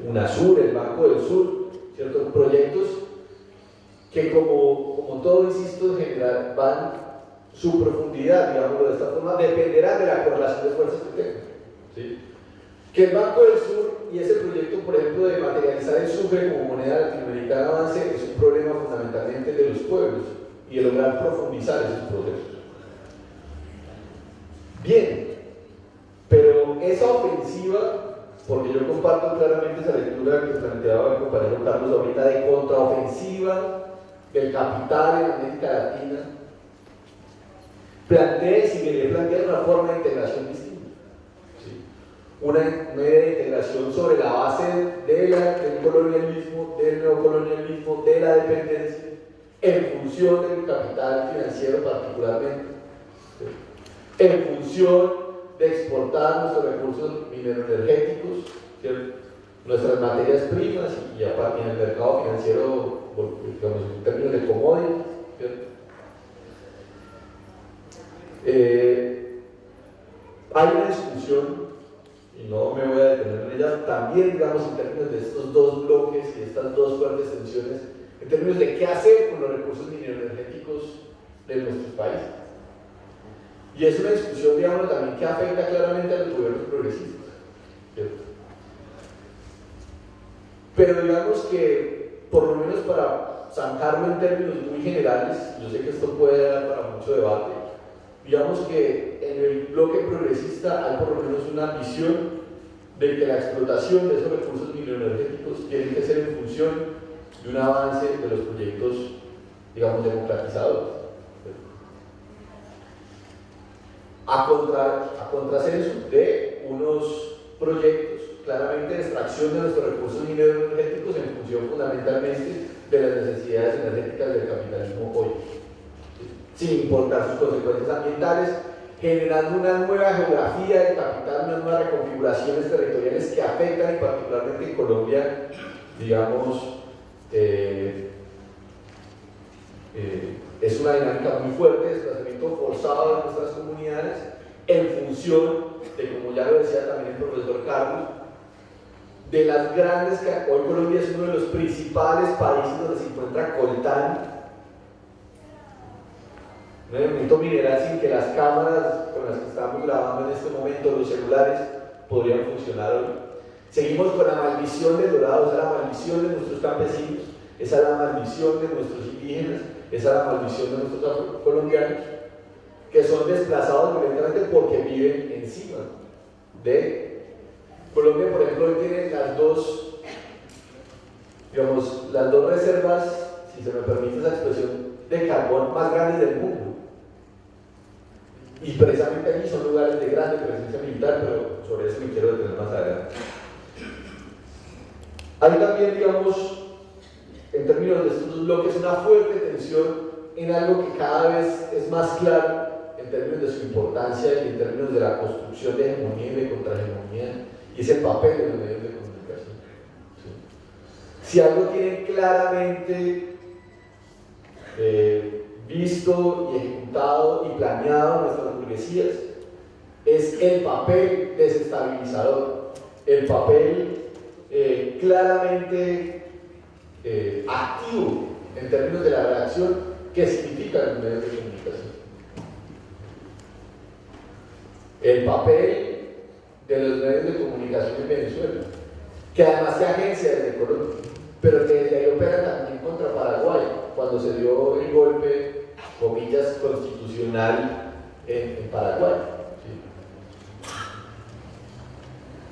UNASUR, el Banco del Sur, ¿cierto? Proyectos que como todo, insisto, en general van su profundidad, digámoslo de esta forma, dependerá de la correlación de fuerzas que tengan, ¿sí? Que el Banco del Sur y ese proyecto, por ejemplo, de materializar el SUCRE como moneda latinoamericana avance, es un problema fundamentalmente de los pueblos y de lograr profundizar esos procesos. Bien, pero esa ofensiva, porque yo comparto claramente esa lectura que planteaba el compañero Carlos ahorita, de contraofensiva del capital en América Latina, plantea, si quería plantear una forma de integración distinta, ¿sí? Una idea de integración sobre la base del colonialismo, del neocolonialismo, de la dependencia, en función del capital financiero particularmente, ¿sí? En función de exportar nuestros recursos mineroenergéticos, ¿cierto? Nuestras materias primas y aparte en el mercado financiero, digamos, en términos de commodities, ¿cierto? Hay una discusión, y no me voy a detener en ella, también, digamos, en términos de estos dos bloques y estas dos fuertes tensiones, en términos de qué hacer con los recursos mineroenergéticos de nuestros países. Y es una discusión, digamos, también que afecta claramente a los gobiernos progresistas, ¿cierto? Pero digamos que, por lo menos para zanjarlo en términos muy generales, yo sé que esto puede dar para mucho debate, digamos que en el bloque progresista hay por lo menos una visión de que la explotación de esos recursos mineroenergéticos tiene que ser en función de un avance de los proyectos, digamos, democratizadores. A contrasenso de unos proyectos claramente de extracción de nuestros recursos mineroenergéticos en función fundamentalmente de las necesidades energéticas del capitalismo hoy, sin importar sus consecuencias ambientales, generando una nueva geografía del capital, unas nuevas reconfiguraciones territoriales que afectan, y particularmente en Colombia, digamos, es una dinámica muy fuerte de desplazamiento forzado de nuestras comunidades en función de, como ya lo decía también el profesor Carlos, de las grandes, que hoy Colombia es uno de los principales países donde se encuentra coltán, un elemento mineral sin que las cámaras con las que estamos grabando en este momento, los celulares, podrían funcionar hoy. Seguimos con la maldición del dorado, esa es la maldición de nuestros campesinos, esa es la maldición de nuestros indígenas, esa es la maldición de nuestros colombianos, que son desplazados violentamente porque viven encima de Colombia. Por ejemplo, hoy tiene las dos reservas, si se me permite esa expresión, de carbón más grandes del mundo. Y precisamente allí son lugares de grande presencia militar, pero sobre eso me quiero detener más adelante. Hay también, digamos, en términos de estos dos bloques, una fuerte tensión en algo que cada vez es más claro en términos de su importancia y en términos de la construcción de hegemonía y de contrahegemonía, y es el papel de los medios de comunicación. ¿Sí? Si algo tiene claramente visto y ejecutado y planeado nuestras burguesías, es el papel desestabilizador, el papel claramente activo en términos de la reacción que significan los medios de comunicación. El papel de los medios de comunicación en Venezuela, que además se agencia desde Colombia, pero que desde ahí opera también contra Paraguay, cuando se dio el golpe, comillas, constitucional en Paraguay. ¿Sí?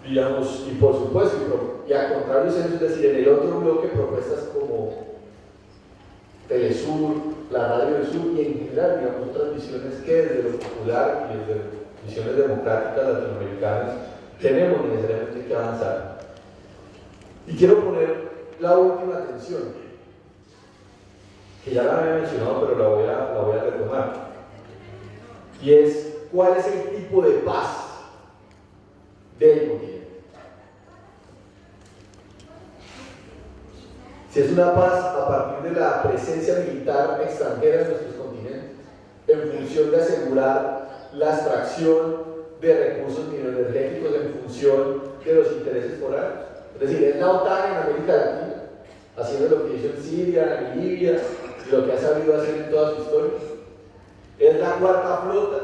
Digamos, y por supuesto, y a contrario, es decir, en el otro bloque, propuestas como Telesur, la Radio del Sur y en general, digamos, otras visiones que desde lo popular y desde visiones democráticas latinoamericanas tenemos necesariamente que avanzar. Y quiero poner la última tensión, que ya la había mencionado, pero la voy a retomar. Y es, ¿cuál es el tipo de paz del continente? Si es una paz a partir de la presencia militar extranjera en nuestros continentes, en función de asegurar la extracción de recursos mineroenergéticos en función de los intereses forales. Es decir, es la OTAN en América Latina, haciendo lo que hizo en Siria, en Libia, y lo que ha sabido hacer en toda su historia. Es la cuarta flota,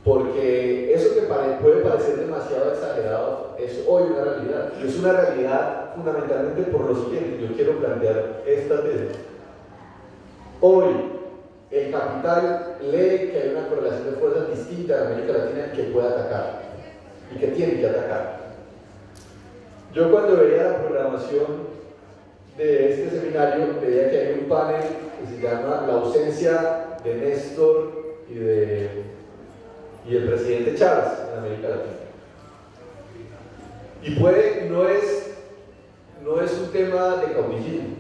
porque eso que puede parecer demasiado exagerado es hoy una realidad, y es una realidad fundamentalmente por lo siguiente. Yo quiero plantear esta tesis. Hoy el capital lee que hay una correlación de fuerzas distinta en América Latina que puede atacar y que tiene que atacar. Yo cuando veía la programación de este seminario veía que hay un panel que se llama La ausencia de Néstor y el presidente Chávez en América Latina. Y no es un tema de caudillismo.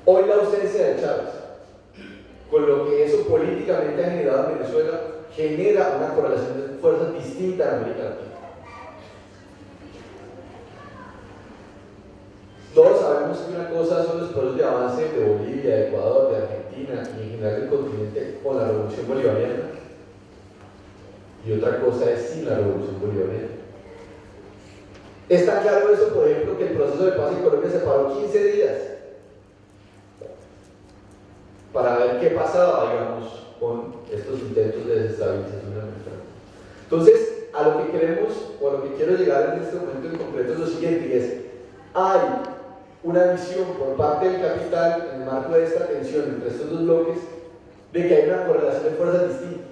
Hoy la ausencia de Chávez, con lo que eso políticamente ha generado en Venezuela, genera una correlación de fuerzas distinta en América Latina. Todos sabemos que una cosa son los procesos de avance de Bolivia, de Ecuador, de Argentina y en general del continente con la revolución bolivariana, y otra cosa es sin la revolución bolivariana. Está claro eso, por ejemplo, que el proceso de paz en Colombia se paró 15 días para ver qué pasaba, digamos, con estos intentos de desestabilización americana. Entonces, a lo que queremos, o a lo que quiero llegar en este momento en concreto es lo siguiente, y es, hay una visión por parte del capital en el marco de esta tensión entre estos dos bloques de que hay una correlación de fuerzas distintas,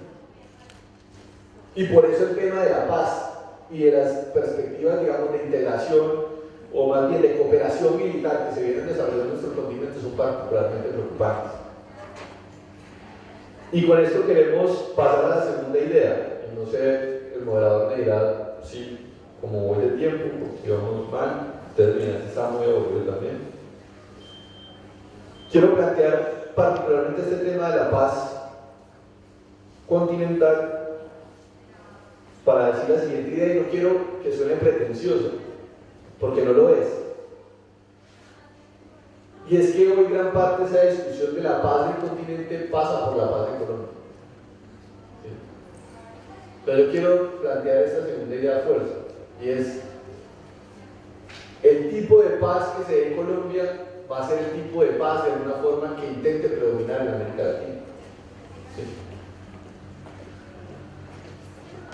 y por eso el tema de la paz y de las perspectivas, digamos, de integración o más bien de cooperación militar que se vienen desarrollando en nuestro continente son particularmente preocupantes. Y con esto queremos pasar a la segunda idea. Y no sé, el moderador me dirá, sí, como voy de tiempo, porque vamos mal, ustedes miran, está muy aburrido también. Quiero plantear particularmente este tema de la paz continental para decir la siguiente idea, y no quiero que suene pretencioso, porque no lo es. Y es que hoy gran parte de esa discusión de la paz del continente pasa por la paz en Colombia. ¿Sí? Pero yo quiero plantear esta segunda idea a fuerza, y es el tipo de paz que se dé en Colombia va a ser el tipo de paz de una forma que intente predominar en América Latina. ¿Sí?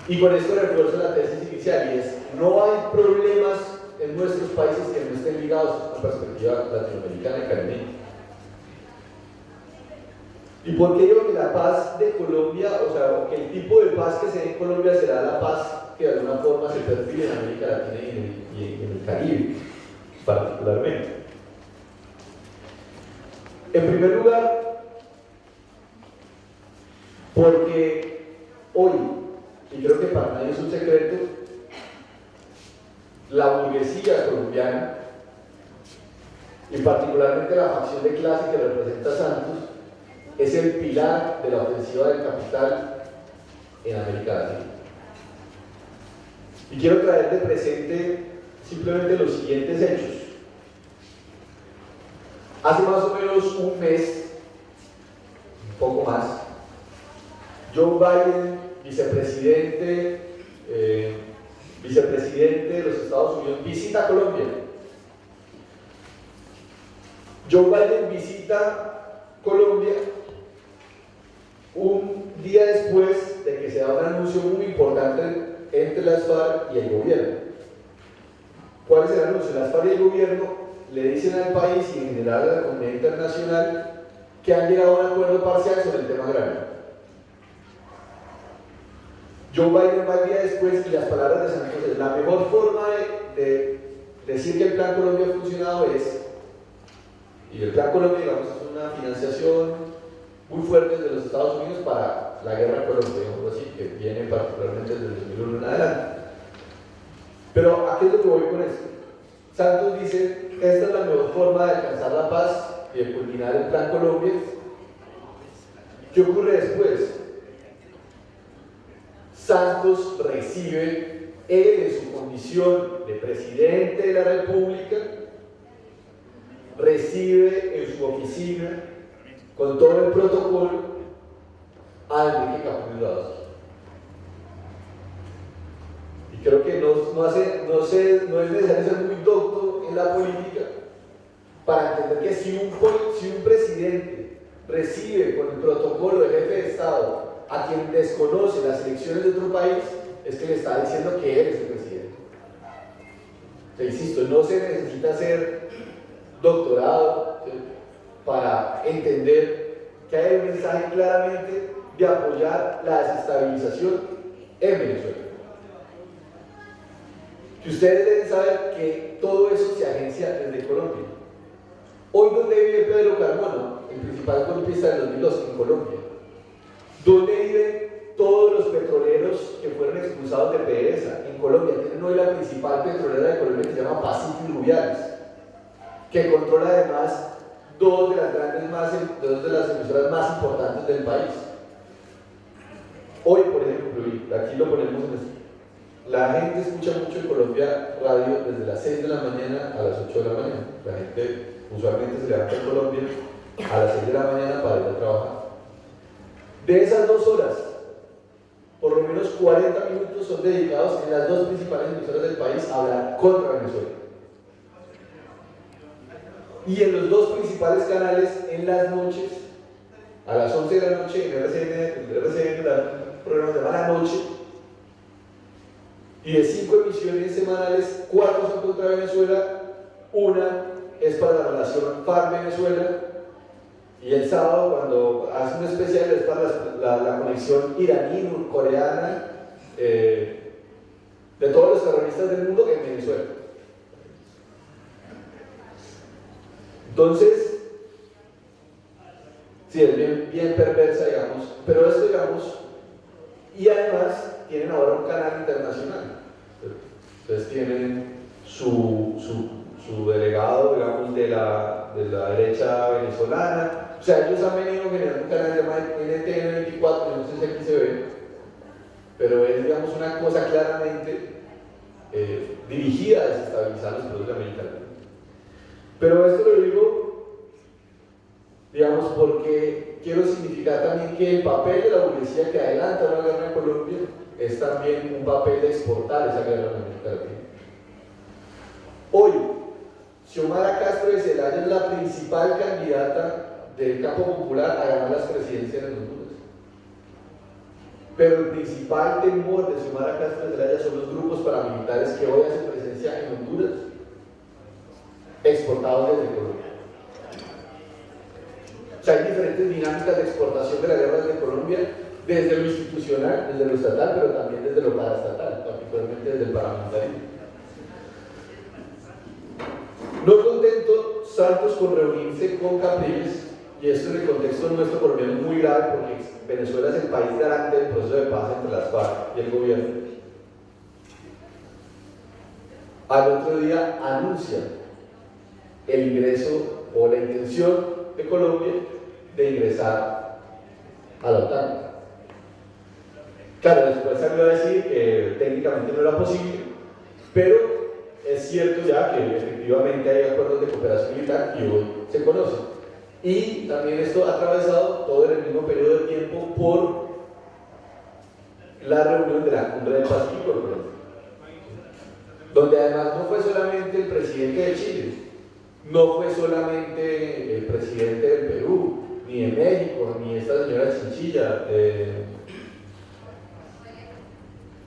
Y con esto refuerzo la tesis inicial, y es, no hay problemas en nuestros países que no estén ligados a una perspectiva latinoamericana y caribeña. ¿Y por qué digo que la paz de Colombia, o sea, que el tipo de paz que se dé en Colombia será la paz que de alguna forma se perfile en América Latina y en el Caribe, particularmente? En primer lugar, porque hoy, y creo que para nadie es un secreto, la burguesía colombiana, y particularmente la facción de clase que representa a Santos, es el pilar de la ofensiva del capital en América Latina. Y quiero traer de presente simplemente los siguientes hechos. Hace más o menos un mes, un poco más, Joe Biden, vicepresidente de los Estados Unidos, visita Colombia. Joe Biden visita Colombia un día después de que se da un anuncio muy importante entre las FARC y el gobierno. ¿Cuál es el anuncio? Las FARC y el gobierno le dicen al país y en general a la comunidad internacional que han llegado a un acuerdo parcial sobre el tema agrario. Joe Biden va el día después y las palabras de Santos es: la mejor forma de decir que el Plan Colombia ha funcionado es, y el Plan Colombia, digamos, es una financiación muy fuerte de los Estados Unidos para la guerra Colombia, digamos así, que viene particularmente desde el 2001 en adelante. Pero ¿a qué es lo que voy con esto? Santos dice, esta es la mejor forma de alcanzar la paz y de culminar el Plan Colombia. ¿Qué ocurre después? Santos recibe, él en su condición de presidente de la República, recibe en su oficina, con todo el protocolo, a Enrique Capriles Lazo. Y creo que no es necesario ser muy docto en la política para entender que si un presidente recibe con el protocolo del jefe de Estado a quien desconoce las elecciones de otro país, es que le está diciendo que él es el presidente. Te insisto, no se necesita ser doctorado para entender que hay un mensaje claramente de apoyar la desestabilización en Venezuela. Que ustedes deben saber que todo eso se agencia desde Colombia. Hoy, ¿dónde vive Pedro Carmona, el principal golpista del 2002 en Colombia? ¿Dónde viven todos los petroleros que fueron expulsados de PDVSA? En Colombia. Tienen hoy la principal petrolera de Colombia que se llama Pacífico Rubiales, que controla además dos de las emisoras más importantes del país. Hoy, por ejemplo, y aquí lo ponemos en esto, la gente escucha mucho en Colombia radio desde las 6 de la mañana a las 8 de la mañana. La gente usualmente se levanta en Colombia a las 6 de la mañana para ir a trabajar. De esas 2 horas, por lo menos 40 minutos son dedicados en las 2 principales emisoras del país a hablar contra Venezuela. Y en los 2 principales canales, en las noches, a las 11 de la noche, en RCN dan programas de mala noche, y de 5 emisiones semanales, 4 son contra Venezuela, 1 es para la relación FARC-Venezuela, y el sábado, cuando hace un especial, es para la conexión iraní-coreana de todos los terroristas del mundo en Venezuela. Entonces, sí, es bien perversa, digamos, pero esto, digamos, y además tienen ahora un canal internacional. Entonces tienen su delegado, digamos, de la derecha venezolana. O sea, ellos han venido generando un canal llamado NTN 24, no sé si aquí se ve, pero es, digamos, una cosa claramente dirigida a desestabilizar los pueblos de América Latina. Pero esto lo digo, digamos, porque quiero significar también que el papel de la burguesía que adelanta una guerra en Colombia es también un papel de exportar esa guerra en América Latina. Hoy, Xiomara Castro de Zelaya es la principal candidata del campo popular a ganar las presidencias en Honduras. Pero el principal temor de Xiomara Castro de Zelaya son los grupos paramilitares que hoy hacen presencia en Honduras, exportados desde Colombia. O sea, hay diferentes dinámicas de exportación de la guerra desde Colombia, desde lo institucional, desde lo estatal, pero también desde lo paraestatal, particularmente desde el paramilitarismo. No contento Santos con reunirse con Capriles, y esto en el contexto nuestro colombiano es muy grave porque Venezuela es el país garante del proceso de paz entre las FARC y el gobierno. Al otro día anuncia el ingreso o la intención de Colombia de ingresar a la OTAN. Claro, después salió a decir que técnicamente no era posible, pero es cierto ya que efectivamente hay acuerdos de cooperación militar y hoy se conocen. Y también esto ha atravesado todo en el mismo periodo de tiempo por la reunión de la Cumbre del Pacífico, donde además no fue solamente el presidente de Chile, no fue solamente el presidente del Perú, ni de México, ni esta señora Chinchilla.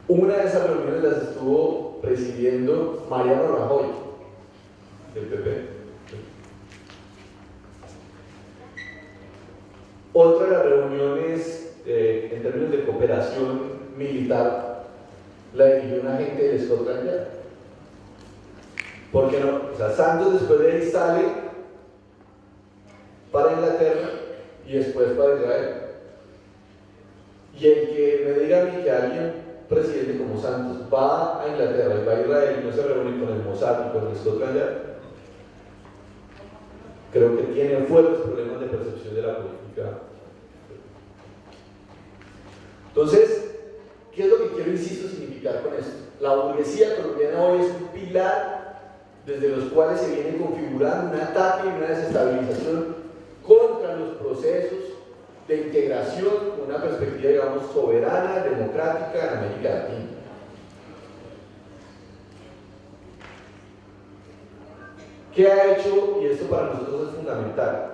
Una de esas reuniones las estuvo presidiendo Mariano Rajoy, del PP. Otra de las reuniones en términos de cooperación militar la dirigió un agente del Scotland Yard. ¿Por qué no? O sea, Santos después de ahí sale para Inglaterra y después para Israel. Y el que me diga a mí que alguien presidente como Santos va a Inglaterra y va a Israel y no se reúne con el Mossad y con el Scotland Yard, creo que tiene fuertes problemas de percepción de la política. Entonces, ¿qué es lo que quiero, insisto, significar con esto? La burguesía colombiana hoy es un pilar desde los cuales se viene configurando un ataque y una desestabilización contra los procesos de integración con una perspectiva, digamos, soberana, democrática en América Latina. ¿Qué ha hecho? Y esto para nosotros es fundamental.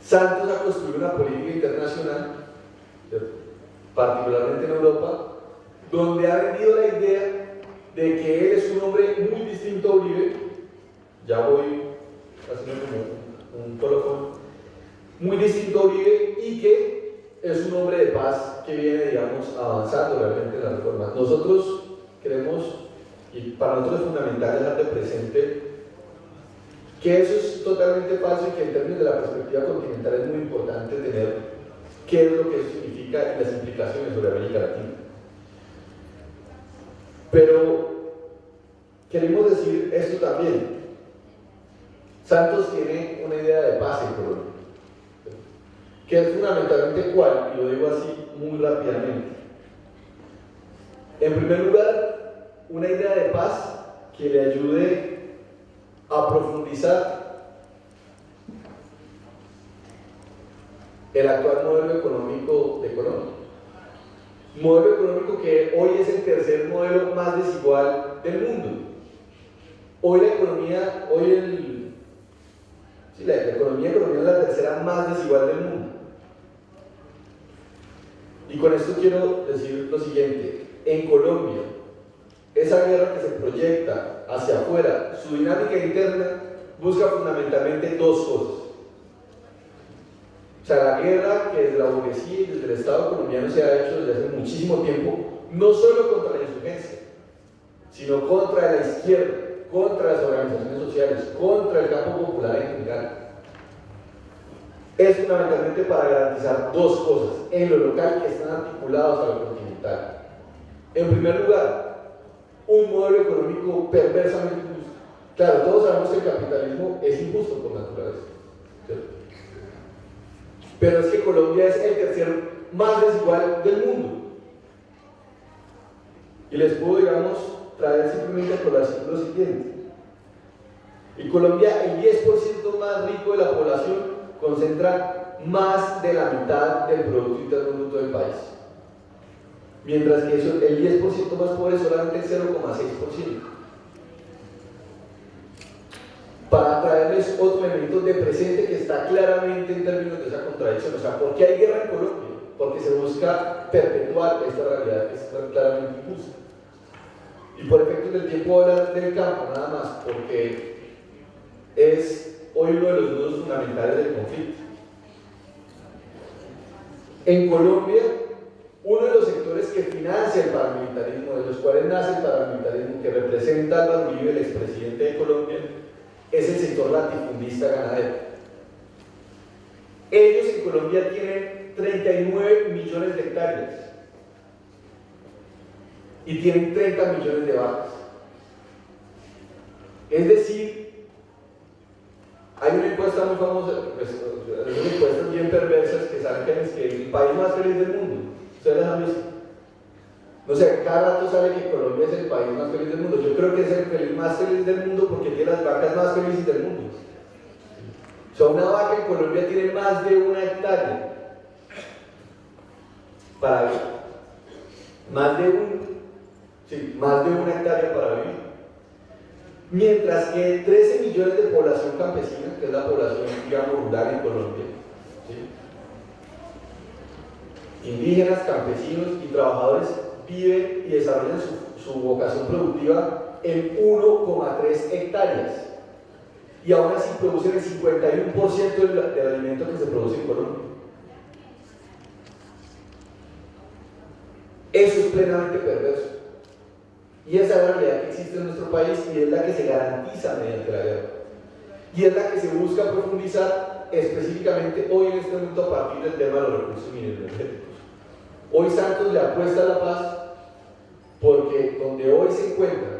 Santos ha construido una política internacional, particularmente en Europa, donde ha vendido la idea de que él es un hombre muy distinto a Uribe. Ya voy haciendo como un colofón, muy distinto a Uribe, y que es un hombre de paz que viene, digamos, avanzando realmente en las reformas. Nosotros queremos, y para nosotros es fundamental dejar de presente que eso es totalmente falso y que en términos de la perspectiva continental es muy importante tener qué es lo que eso significa y las implicaciones sobre América Latina. Pero queremos decir esto también. Santos tiene una idea de paz en Colombia, que es fundamentalmente cuál, y lo digo así muy rápidamente. En primer lugar, una idea de paz que le ayude a profundizar el actual modelo económico de Colombia. Modelo económico que hoy es el tercer modelo más desigual del mundo. Hoy la economía, la economía colombiana es la tercera más desigual del mundo. Y con esto quiero decir lo siguiente: en Colombia, esa guerra que se proyecta hacia afuera, su dinámica interna busca fundamentalmente dos cosas. O sea, la guerra que desde la burguesía y desde el Estado colombiano se ha hecho desde hace muchísimo tiempo, no solo contra la insurgencia, sino contra la izquierda, contra las organizaciones sociales, contra el campo popular en general. Es fundamentalmente para garantizar dos cosas en lo local que están articulados a lo continental. En primer lugar, un modelo económico perversamente injusto. Claro, todos sabemos que el capitalismo es injusto por naturaleza, ¿cierto? Pero es que Colombia es el tercer más desigual del mundo. Y les puedo, digamos, traer simplemente a colación lo siguiente. En Colombia, el 10% más rico de la población concentra más de la mitad del Producto Interno Bruto del país. Mientras que eso, el 10% más pobre es solamente el 0,6%. Para traerles otro elemento de presente que está claramente en términos de esa contradicción. O sea, ¿por qué hay guerra en Colombia? Porque se busca perpetuar esta realidad que es claramente injusta. Y por efectos del tiempo hablar del campo, nada más, porque es hoy uno de los nudos fundamentales del conflicto. En Colombia, uno de los sectores que financia el paramilitarismo, de los cuales nace el paramilitarismo, que representa a Álvaro Uribe, el expresidente de Colombia, es el sector latifundista ganadero. Ellos en Colombia tienen 39 millones de hectáreas y tienen 30 millones de vacas. Es decir, hay una encuesta muy famosa, son encuestas bien perversas que salen que es el país más feliz del mundo. ¿Ustedes han visto? No sé, cada rato sale que Colombia es el país más feliz del mundo. Yo creo que es el país más feliz del mundo porque tiene las vacas más felices del mundo. O sea, una vaca en Colombia tiene más de 1 hectárea para vivir. Más de 1 hectárea para vivir. Mientras que 13 millones de población campesina, que es la población, digamos, rural en Colombia, ¿sí? Indígenas, campesinos y trabajadores viven y desarrollan su vocación productiva en 1,3 hectáreas y aún así producen el 51% del alimento que se produce en Colombia. Eso es plenamente perverso y esa es la realidad que existe en nuestro país y es la que se garantiza mediante la guerra y es la que se busca profundizar específicamente hoy en este momento a partir del tema de los recursos mineros energéticos. Hoy Santos le apuesta a la paz porque donde hoy se encuentran,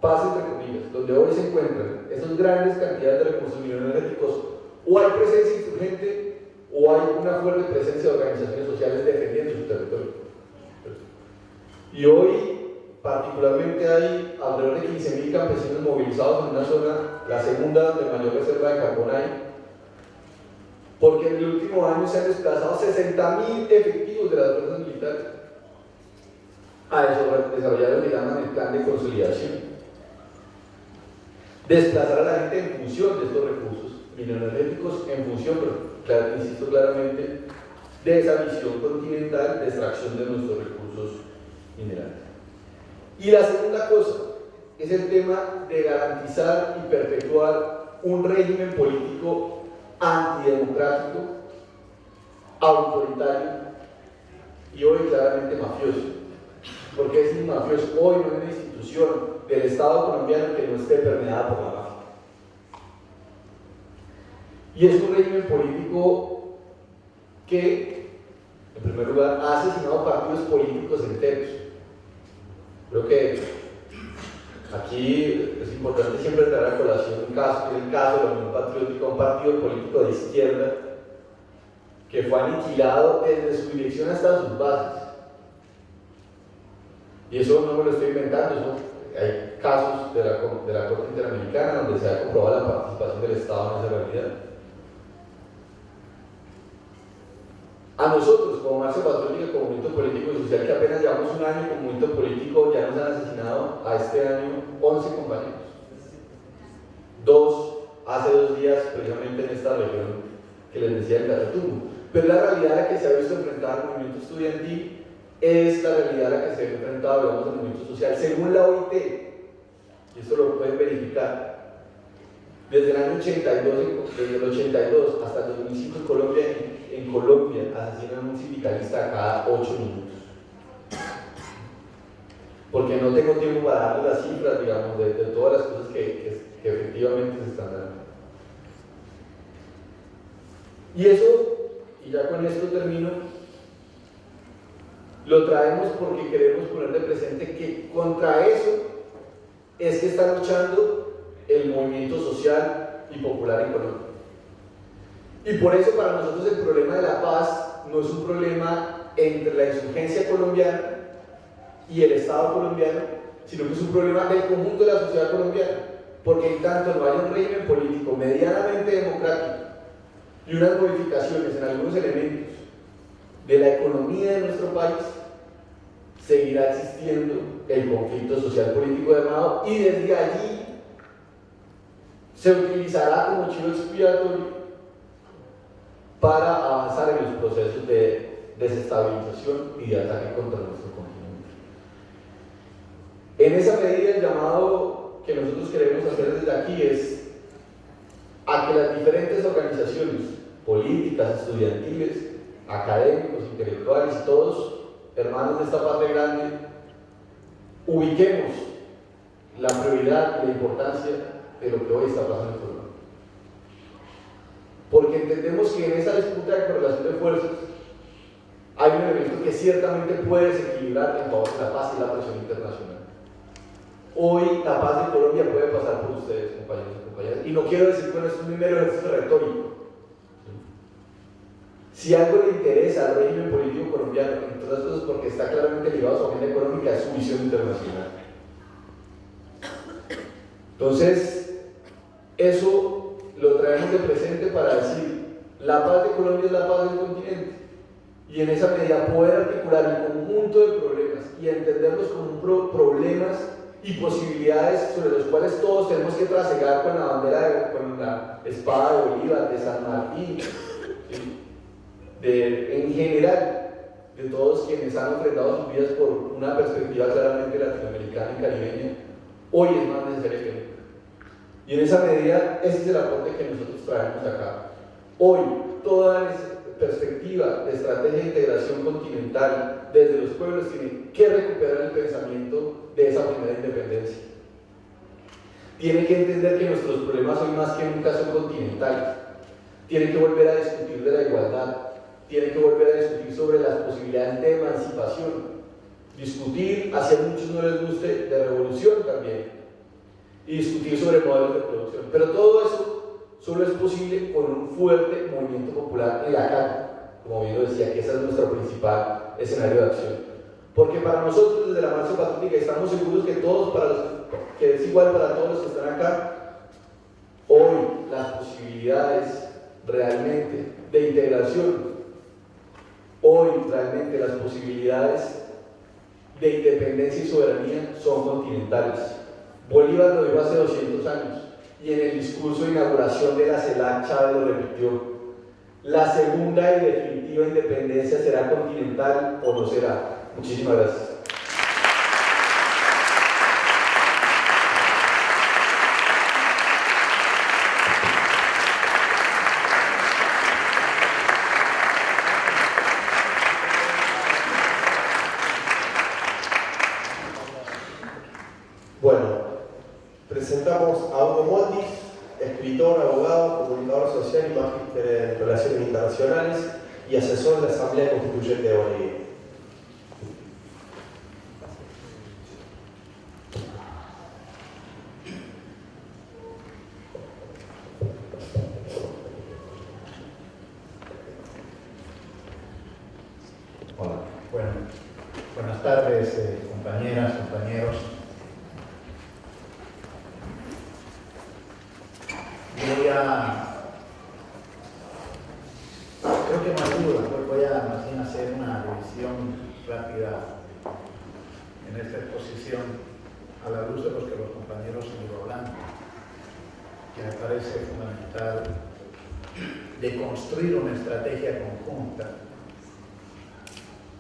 paz entre comillas, donde hoy se encuentran esas grandes cantidades de recursos mineros o hay presencia insurgente o hay una fuerte presencia de organizaciones sociales defendiendo su territorio. Y hoy, particularmente, hay alrededor de 15.000 campesinos movilizados en una zona, la segunda de mayor reserva de carbón hay, porque en el último año se han desplazado 60.000 efectivos de las fuerzas militares a desarrollar lo que llaman el plan de consolidación. Desplazar a la gente en función de estos recursos mineroenergéticos, en función, pero claro, insisto claramente, de esa visión continental de extracción de nuestros recursos minerales. Y la segunda cosa es el tema de garantizar y perpetuar un régimen político antidemocrático, autoritario y hoy claramente mafioso. Porque es un mafioso, hoy no hay una institución del Estado colombiano que no esté permeada por la mafia. Y es un régimen político que, en primer lugar, ha asesinado partidos políticos enteros. Creo que aquí es importante siempre traer a colación un caso, que es el caso de la Unión Patriótica, un partido político de izquierda que fue aniquilado desde su dirección hasta sus bases. Y eso no me lo estoy inventando, hay casos de la Corte Interamericana donde se ha comprobado la participación del Estado en esa realidad. A nosotros, como Marcha Patriótica, como movimiento político y social, que apenas llevamos un año como movimiento político, ya nos han asesinado a este año 11 compañeros. 2 hace 2 días, precisamente en esta región que les decía el Catatumbo. Pero la realidad a la que se ha visto enfrentar el movimiento estudiantil es la realidad a la que se ha enfrentado, digamos, el movimiento social. Según la OIT, y esto lo pueden verificar, desde el año 82, desde el 82 hasta el 2005 en Colombia asesinan a un sindicalista cada 8 minutos. Porque no tengo tiempo para darles las cifras, digamos, de todas las cosas que efectivamente se están dando. Y eso, y ya con esto termino, lo traemos porque queremos poner de presente que contra eso es que está luchando el movimiento social y popular en Colombia. Y por eso para nosotros el problema de la paz no es un problema entre la insurgencia colombiana y el Estado colombiano, sino que es un problema del conjunto de la sociedad colombiana, porque en tanto no haya un régimen político medianamente democrático y unas modificaciones en algunos elementos de la economía de nuestro país, seguirá existiendo el conflicto social político armado y desde allí se utilizará como chivo expiatorio para avanzar en los procesos de desestabilización y de ataque contra nuestro continente. En esa medida, el llamado que nosotros queremos hacer desde aquí es a que las diferentes organizaciones políticas, estudiantiles, académicos, intelectuales y todos, hermanos de esta patria grande, ubiquemos la prioridad y la importancia de lo que hoy está pasando en Colombia. Porque entendemos que en esa disputa de correlación de fuerzas hay un elemento que ciertamente puede desequilibrar en favor de la paz y la presión internacional. Hoy la paz de Colombia puede pasar por ustedes, compañeros y compañeras, y no quiero decir con esto un mero ejercicio retórico. Si algo le interesa al régimen político colombiano, entre otras cosas porque está claramente ligado a su agenda económica, es su visión internacional. Entonces, eso lo traemos de presente para decir, la paz de Colombia es la paz del continente, y en esa medida poder articular el conjunto de problemas y entenderlos como problemas y posibilidades sobre los cuales todos tenemos que trasegar con la bandera, con la espada de Bolívar, de San Martín, ¿sí? En general, de todos quienes han enfrentado sus vidas por una perspectiva claramente latinoamericana y caribeña, hoy es más necesario que nunca. Y en esa medida, ese es el aporte que nosotros traemos acá. Hoy, toda perspectiva de estrategia de integración continental desde los pueblos tiene que recuperar el pensamiento de esa primera independencia. Tiene que entender que nuestros problemas hoy más que nunca son continentales. Tiene que volver a discutir de la igualdad, tiene que volver a discutir sobre las posibilidades de emancipación, discutir, hacia muchos no les guste, de revolución también, y discutir sobre modelos de producción. Pero todo eso solo es posible con un fuerte movimiento popular en la calle, como bien lo decía, que ese es nuestro principal escenario de acción. Porque para nosotros desde la Marcha Patriótica estamos seguros que que es igual para todos los que están acá. Hoy las posibilidades realmente de integración, hoy realmente las posibilidades de independencia y soberanía son continentales. Bolívar lo dijo hace 200 años y en el discurso de inauguración de la CELAC Chávez lo repitió. La segunda y definitiva independencia será continental o no será. Muchísimas gracias. Bueno, presentamos a Hugo Moldis, escritor, abogado, comunicador social y magíster en Relaciones Internacionales y asesor de la Asamblea Constituyente de Bolivia. Hola, bueno, buenas tardes, compañeras, compañeros. Creo que no hay duda, voy a más bien hacer una revisión rápida en esta exposición a la luz de los que los compañeros han ido hablando, que me parece fundamental de construir una estrategia conjunta.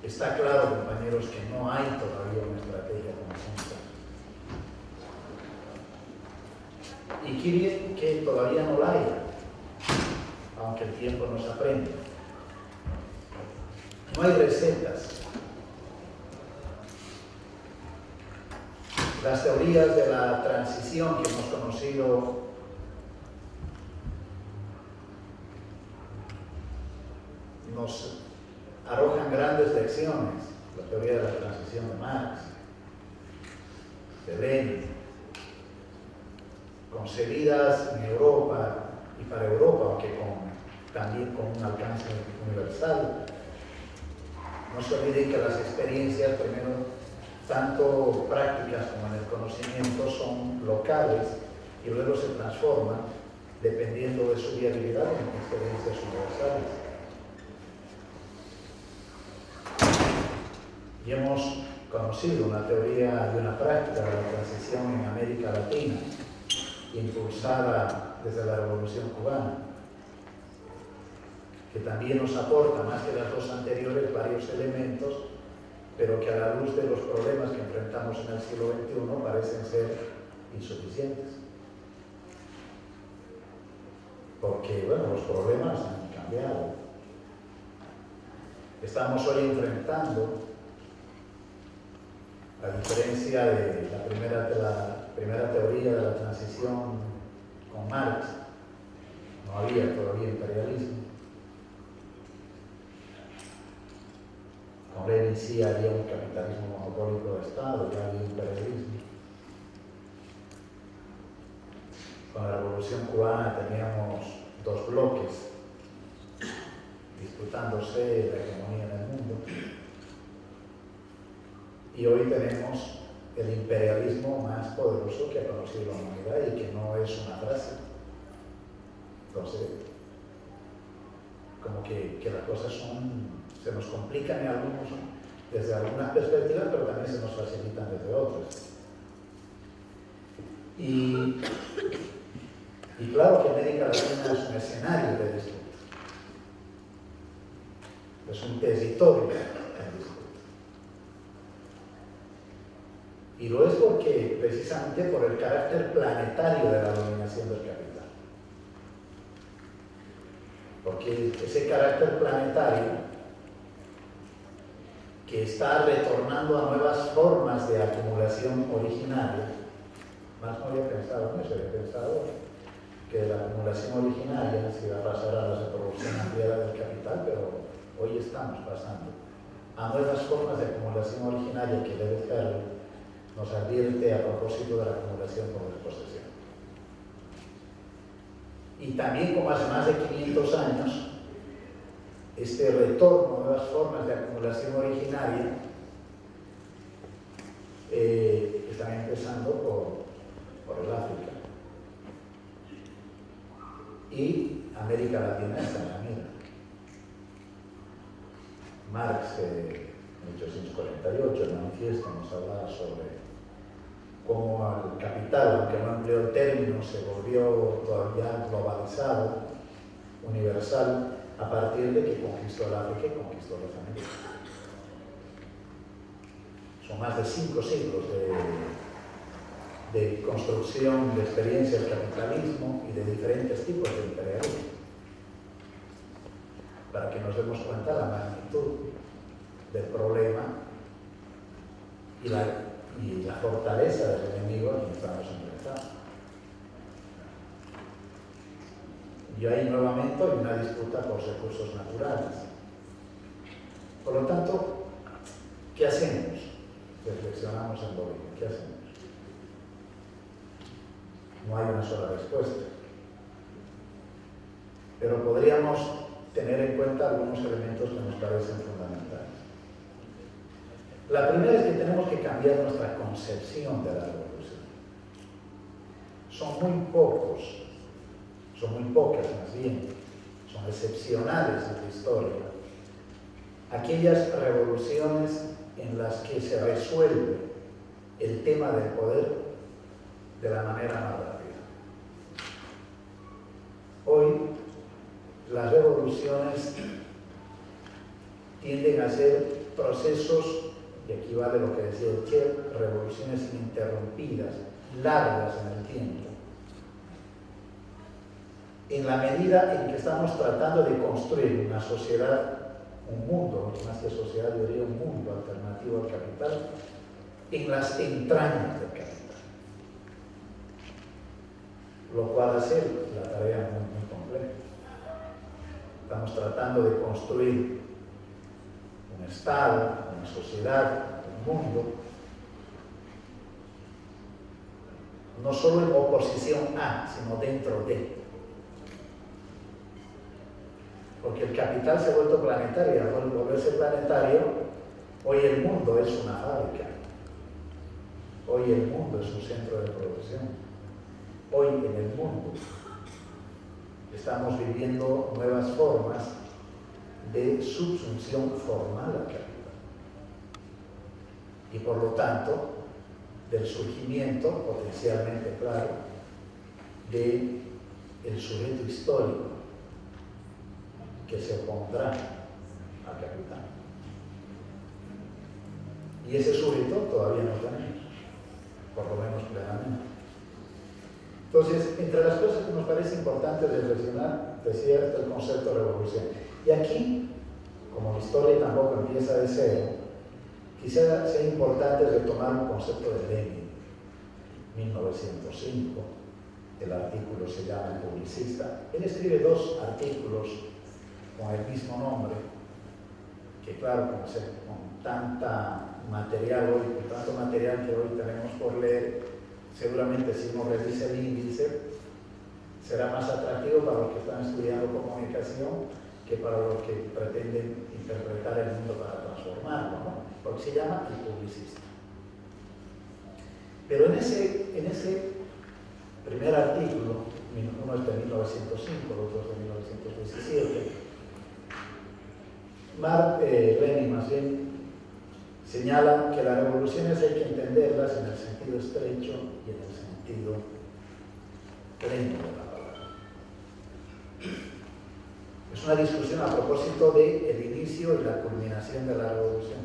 Está claro, compañeros, que no hay todavía una estrategia conjunta. Y qué bien que todavía no la haya, aunque el tiempo nos apremia. No hay recetas. Las teorías de la transición que hemos conocido nos arrojan grandes lecciones. La teoría de la transición de Marx, de Lenin, concebidas en Europa y para Europa, aunque también con un alcance universal. No se olviden que las experiencias, primero, tanto prácticas como en el conocimiento, son locales y luego se transforman dependiendo de su viabilidad en experiencias universales. Y hemos conocido una teoría y una práctica de la transición en América Latina, impulsada desde la Revolución Cubana, que también nos aporta, más que las dos anteriores, varios elementos, pero que a la luz de los problemas que enfrentamos en el siglo XXI parecen ser insuficientes. Porque, bueno, los problemas han cambiado. Estamos hoy enfrentando, a diferencia de la primera teoría de la transición con Marx, no había todavía imperialismo. Con Lenin sí había un capitalismo monopólico de Estado, ya había imperialismo. Con la Revolución Cubana teníamos dos bloques disputándose la hegemonía en el mundo. Y hoy tenemos el imperialismo más poderoso que ha conocido la humanidad y que no es una frase. Entonces, como que las cosas se nos complican desde algunas perspectivas, pero también se nos facilitan desde otras. Y claro que América Latina es un escenario de disputa. Es un territorio en disputa. Y lo es porque, precisamente por el carácter planetario de la dominación del capital. Porque ese carácter planetario que está retornando a nuevas formas de acumulación originaria, más no había pensado en eso, había pensado que la acumulación originaria se iba a pasar a la reproducción ampliada del capital, pero hoy estamos pasando a nuevas formas de acumulación originaria que Lewis Carroll nos advierte a propósito de la acumulación por desposesión. Y también, como hace más de 500 años, este retorno a nuevas formas de acumulación originaria están empezando por el África. Y América Latina está en la mira. Marx, en 1848, el manifiesto nos hablaba sobre cómo el capital, aunque no empleó el término, se volvió todavía globalizado, universal, a partir de que conquistó el África y conquistó las Américas. Son más de 5 siglos de construcción de experiencias del capitalismo y de diferentes tipos de imperialismo, para que nos demos cuenta de la magnitud del problema y la fortaleza del enemigo al que estamos enfrentados. Y ahí nuevamente hay una disputa por recursos naturales. Por lo tanto, ¿qué hacemos? Reflexionamos en Bolivia, ¿qué hacemos? No hay una sola respuesta. Pero podríamos tener en cuenta algunos elementos que nos parecen fundamentales. La primera es que tenemos que cambiar nuestra concepción de la revolución. Son muy pocas más bien, son excepcionales en la historia, aquellas revoluciones en las que se resuelve el tema del poder de la manera más rápida. Hoy, las revoluciones tienden a ser procesos, y aquí vale lo que decía el Che, revoluciones ininterrumpidas, largas en el tiempo. En la medida en que estamos tratando de construir una sociedad, un mundo, más que sociedad, yo diría un mundo alternativo al capital, en las entrañas del capital. Lo cual hace la tarea muy compleja. Estamos tratando de construir un Estado, una sociedad, un mundo, no solo en oposición a, sino dentro de. Porque el capital se ha vuelto planetario, al volverse planetario, hoy el mundo es una fábrica, hoy el mundo es un centro de producción, hoy en el mundo estamos viviendo nuevas formas de subsunción formal al capital y por lo tanto del surgimiento potencialmente claro del sujeto histórico que se opondrá al capital. Y ese sujeto todavía no tenemos, por lo menos plenamente. Entonces, entre las cosas que nos parece importante reflexionar, decía el concepto de revolución. Y aquí, como la historia tampoco empieza de cero, quizá sea importante retomar un concepto de Lenin, 1905. El artículo se llama El Publicista. Él escribe 2 artículos con el mismo nombre, que claro, con tanta material hoy, con tanto material que hoy tenemos por leer, seguramente si uno revisa el índice, será más atractivo para los que están estudiando comunicación que para los que pretenden interpretar el mundo para transformarlo, ¿no? Porque se llama El Publicista. Pero en ese primer artículo, uno es de 1905, el otro es de 1917, Lenin más bien señala que las revoluciones hay que entenderlas en el sentido estrecho y en el sentido pleno de la palabra. Es una discusión a propósito del inicio y la culminación de la revolución.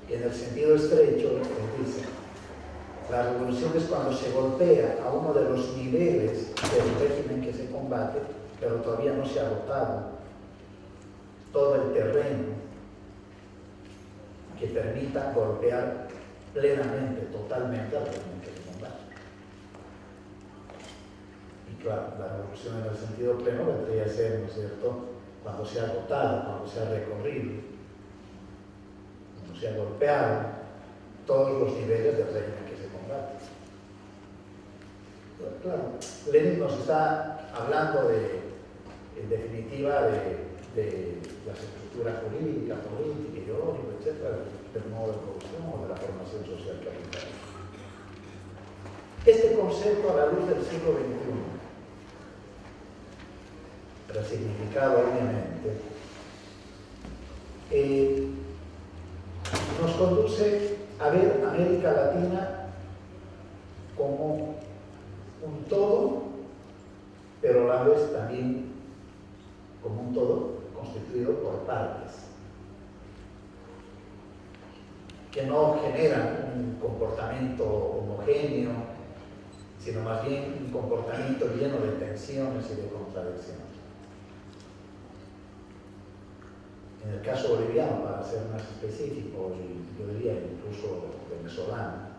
Y en el sentido estrecho, él dice, la revolución es cuando se golpea a uno de los niveles del régimen que se combate, pero todavía no se ha agotado todo el terreno que permita golpear plenamente, totalmente al régimen que se combate. Y claro, la revolución en el sentido pleno vendría a ser, ¿no es cierto?, cuando se ha agotado, cuando se ha recorrido, cuando se ha golpeado todos los niveles del régimen que se combate. Pero, claro, Lenin nos está hablando en definitiva, de las estructuras jurídicas, políticas, ideológicas, etc., del modo de producción o de la formación social capitalista. Este concepto, a la luz del siglo XXI, resignificado obviamente, nos conduce a ver América Latina como un todo, pero a la vez también como un todo constituido por partes, que no generan un comportamiento homogéneo, sino más bien un comportamiento lleno de tensiones y de contradicciones. En el caso boliviano, para ser más específico, y yo diría incluso venezolano,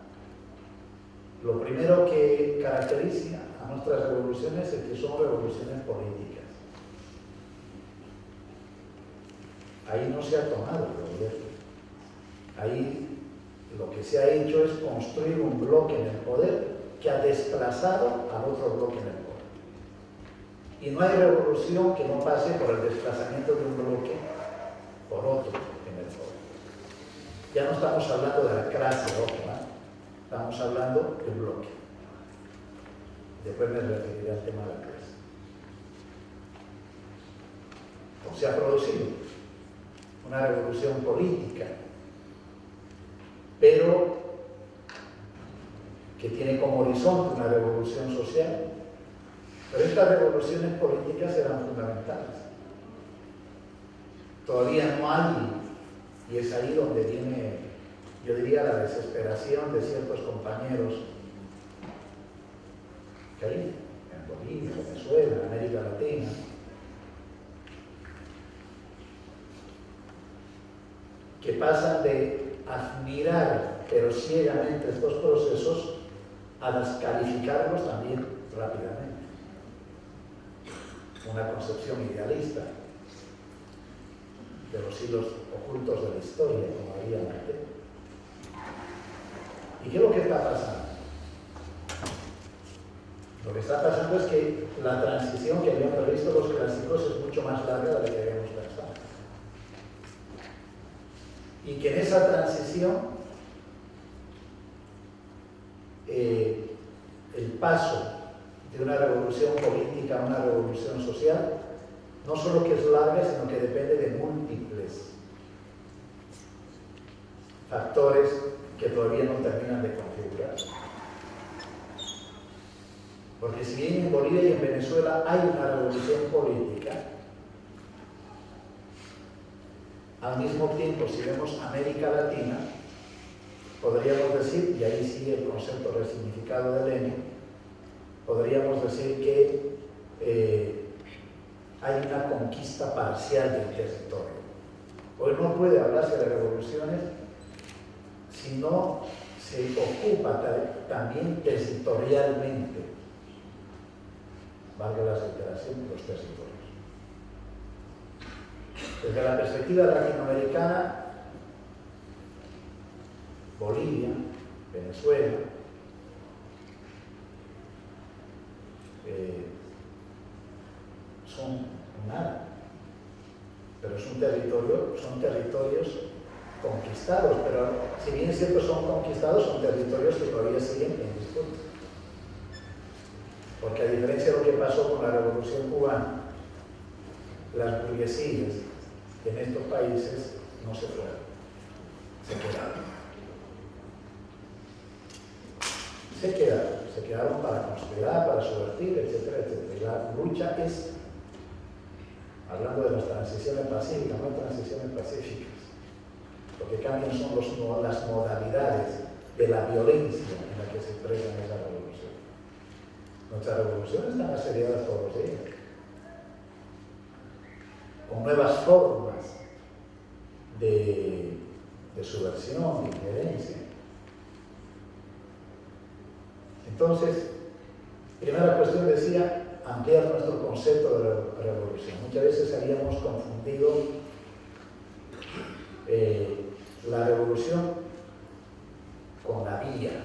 lo primero que caracteriza a nuestras revoluciones es que son revoluciones políticas. Ahí no se ha tomado el gobierno. Ahí lo que se ha hecho es construir un bloque en el poder que ha desplazado al otro bloque en el poder. Y no hay revolución que no pase por el desplazamiento de un bloque por otro en el poder. Ya no estamos hablando de la clase, estamos hablando de un bloque. Después me referiré al tema de la clase. Entonces se ha producido una revolución política, pero que tiene como horizonte una revolución social. Pero estas revoluciones políticas eran fundamentales. Todavía no hay, y es ahí donde viene, yo diría, la desesperación de ciertos compañeros que hay en Bolivia, Venezuela, en América Latina, que pasan de admirar pero ciegamente estos procesos a descalificarlos también rápidamente. Una concepción idealista de los hilos ocultos de la historia, como haría Marte. ¿Y qué es lo que está pasando? Lo que está pasando es que la transición que habían previsto los clásicos es mucho más larga de la que habíamos pensado. Y que en esa transición el paso de una revolución política a una revolución social no solo que es larga, sino que depende de múltiples factores que todavía no terminan de configurar. Porque si bien en Bolivia y en Venezuela hay una revolución política, al mismo tiempo, si vemos América Latina, podríamos decir, y ahí sí el concepto resignificado de Lenin, podríamos decir que hay una conquista parcial del territorio. Hoy no puede hablarse de revoluciones si no se ocupa también territorialmente, valga la alteración, los territorios. Desde la perspectiva latinoamericana, Bolivia, Venezuela, son nada, pero son territorios conquistados, pero si bien es cierto son conquistados, son territorios que todavía siguen en disputa. Porque a diferencia de lo que pasó con la Revolución Cubana, las burguesías en estos países no se fueron, se quedaron para conspirar, para subvertir, etcétera, etcétera. Y la lucha es, hablando de las transiciones pacíficas, no hay transiciones pacíficas. Lo que cambian son las modalidades de la violencia en la que se expresa esa revolución. Nuestras revoluciones están asediadas todos los días, con nuevas formas de subversión, de injerencia. Entonces, primera cuestión decía, ampliar nuestro concepto de revolución. Muchas veces habíamos confundido la revolución con la vía,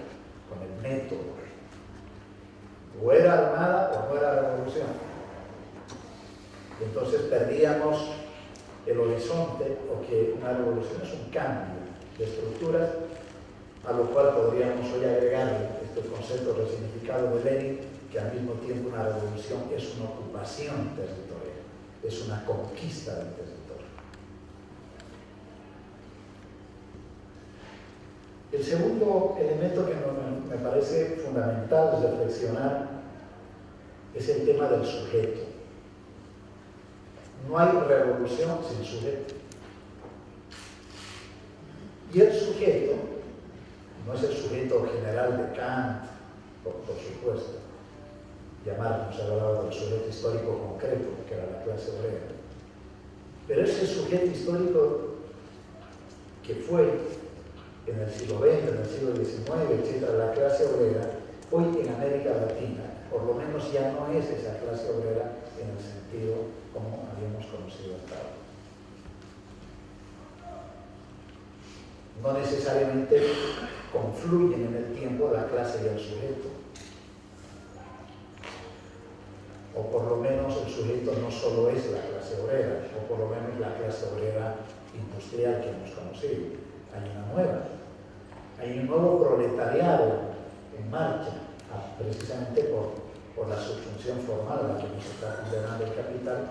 con el método. O era armada o no era revolución. Entonces perdíamos el horizonte, o que una revolución es un cambio de estructuras, a lo cual podríamos hoy agregar este concepto resignificado de Lenin, que al mismo tiempo una revolución es una ocupación territorial, es una conquista del territorio. El segundo elemento que me parece fundamental reflexionar es el tema del sujeto. No hay revolución sin sujeto. Y el sujeto no es el sujeto general de Kant, por supuesto. Marx nos hablaba del sujeto histórico concreto, que era la clase obrera. Pero ese sujeto histórico que fue en el siglo XX, en el siglo XIX, etc., la clase obrera, hoy en América Latina, por lo menos ya no es esa clase obrera en el sentido como habíamos conocido hasta ahora. No necesariamente confluyen en el tiempo la clase y el sujeto. O por lo menos el sujeto no solo es la clase obrera, o por lo menos la clase obrera industrial que hemos conocido. Hay una nueva. Hay un nuevo proletariado en marcha, precisamente por la subsunción formal a la que nos está condenando el capital,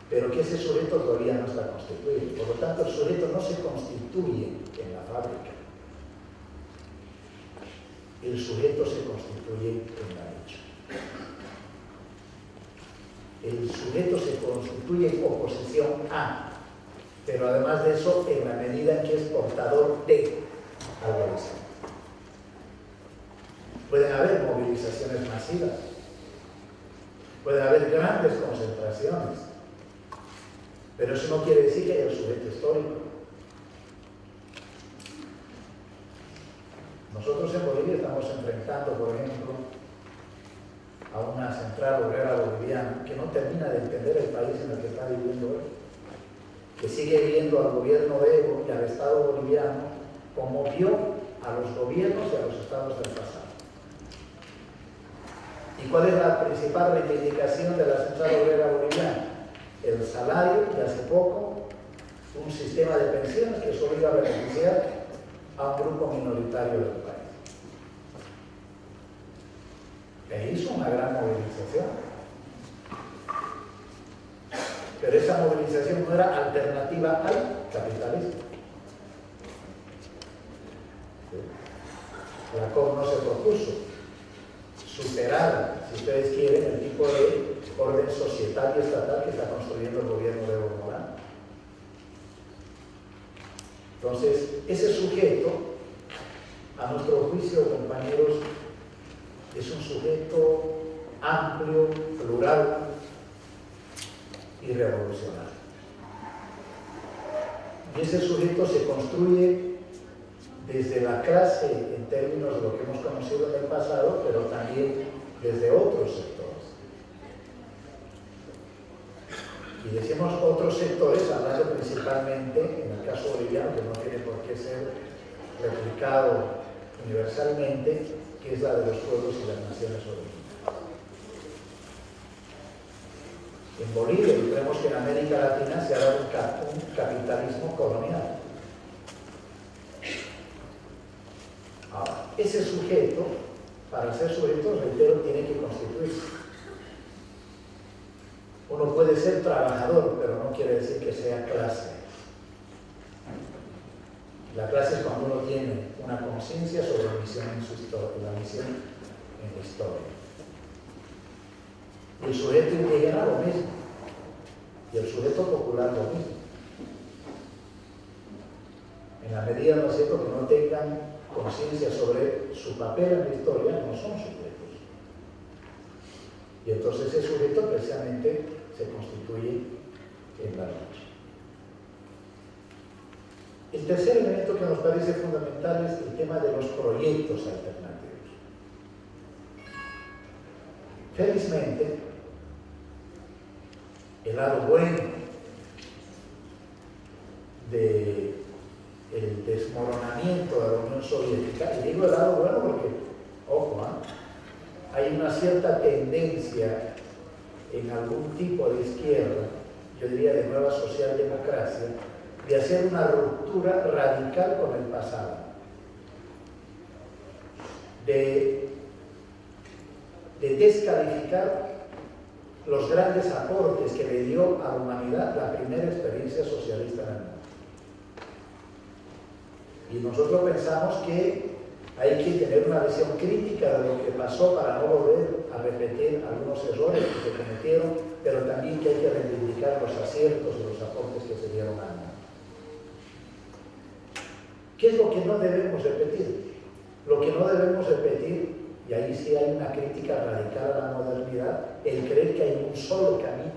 pero que ese sujeto todavía no está constituido. Por lo tanto, el sujeto no se constituye en la fábrica. El sujeto se constituye en la lucha. El sujeto se constituye en oposición a, pero además de eso, en la medida en que es portador de algo distinto. Pueden haber movilizaciones masivas, pueden haber grandes concentraciones, pero eso no quiere decir que haya un sujeto histórico. Nosotros en Bolivia estamos enfrentando, por ejemplo, a una central obrera boliviana que no termina de entender el país en el que está viviendo hoy, que sigue viendo al gobierno de Evo y al Estado boliviano como vio a los gobiernos y a los estados del pasado. ¿Y cuál es la principal reivindicación de la central obrera boliviana? El salario y hace poco un sistema de pensiones que solo iba a beneficiar a un grupo minoritario del país. E hizo una gran movilización. Pero esa movilización no era alternativa al capitalismo. La COP no se propuso superar, si ustedes quieren, el tipo de orden societal y estatal que está construyendo el gobierno de Evo Morales. Entonces, ese sujeto, a nuestro juicio, compañeros, es un sujeto amplio, plural y revolucionario. Y ese sujeto se construye desde la clase en términos de lo que hemos conocido en el pasado, pero también desde otros sectores. Y decimos otros sectores, hablando principalmente, en el caso boliviano, que no tiene por qué ser replicado universalmente, que es la de los pueblos y las naciones originarias. En Bolivia, y creemos que en América Latina se ha dado un capitalismo colonial. Ahora, ese sujeto, para ser sujeto, reitero, tiene que constituirse. Uno puede ser trabajador, pero no quiere decir que sea clase. La clase es cuando uno tiene una conciencia sobre la misión en su historia, la misión en la historia. Y el sujeto indígena lo mismo, y el sujeto popular lo mismo. En la medida, ¿no es cierto?, que no tengan conciencia sobre su papel en la historia, no son sujetos. Y entonces ese sujeto precisamente se constituye en la lucha. El tercer elemento que nos parece fundamental es el tema de los proyectos alternativos. Felizmente, el lado bueno del desmoronamiento de la Unión Soviética. Y digo el lado bueno porque, ojo, hay una cierta tendencia en algún tipo de izquierda, yo diría de nueva socialdemocracia, de hacer una ruptura radical con el pasado, de descalificar los grandes aportes que le dio a la humanidad la primera experiencia socialista en el mundo. Y nosotros pensamos que hay que tener una visión crítica de lo que pasó para no volver a repetir algunos errores que se cometieron, pero también que hay que reivindicar los aciertos y los aportes que se dieron al mundo. ¿Qué es lo que no debemos repetir? Lo que no debemos repetir, y ahí sí hay una crítica radical a la modernidad, el creer que hay un solo camino.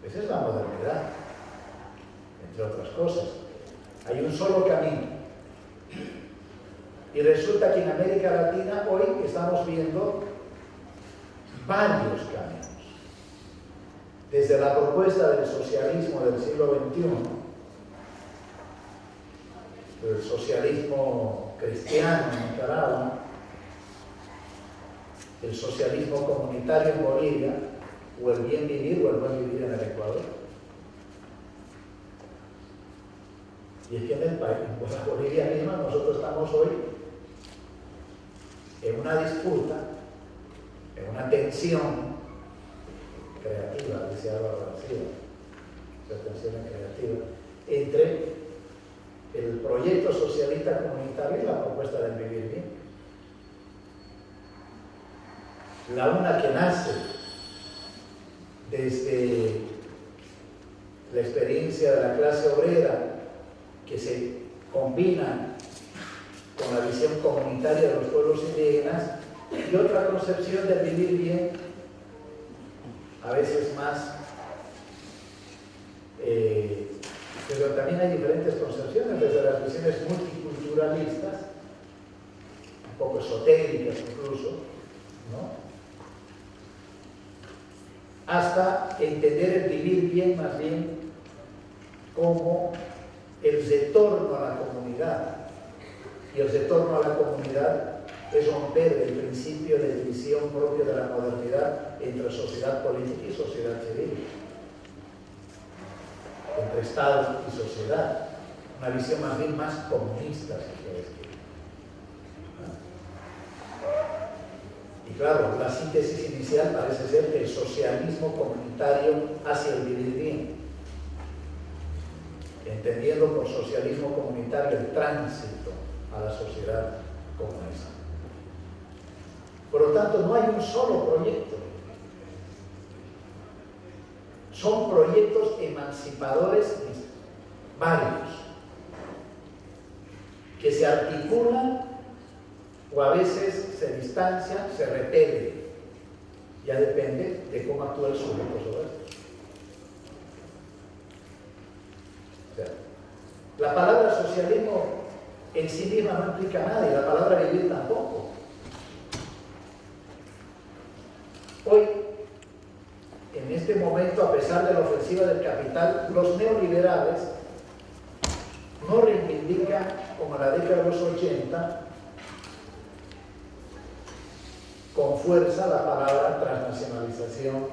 Esa es la modernidad, entre otras cosas. Hay un solo camino. Y resulta que en América Latina hoy estamos viendo varios caminos. Desde la propuesta del socialismo del siglo XXI, el socialismo cristiano en Nicaragua, el socialismo comunitario en Bolivia, o el bien vivir o el buen vivir en el Ecuador. Y es que en el país, en la Bolivia misma, nosotros estamos hoy en una disputa, en una tensión creativa, dice Álvaro García, esa tensión creativa, entre el proyecto socialista comunitario y la propuesta del vivir bien. La una que nace desde la experiencia de la clase obrera, que se combina con la visión comunitaria de los pueblos indígenas, y otra concepción del vivir bien, a veces más, pero también hay diferentes concepciones, desde las visiones multiculturalistas, un poco esotéricas incluso, ¿no?, hasta entender el vivir bien más bien como el retorno a la comunidad. Y el retorno a la comunidad es romper el principio de división propio de la modernidad entre sociedad política y sociedad civil, entre Estado y sociedad, una visión más bien más comunista, si quieres. Y claro, la síntesis inicial parece ser el socialismo comunitario hacia el vivir bien, entendiendo por socialismo comunitario el tránsito a la sociedad comunista. Por lo tanto, no hay un solo proyecto. Son proyectos emancipadores varios, que se articulan o a veces se distancian, se repelen. Ya depende de cómo actúa el sujeto sobre esto. O sea, la palabra socialismo en sí misma no implica nada y la palabra vivir tampoco. Hoy, en este momento, a pesar de la ofensiva del capital, los neoliberales no reivindican, como en la década de los 80, con fuerza la palabra transnacionalización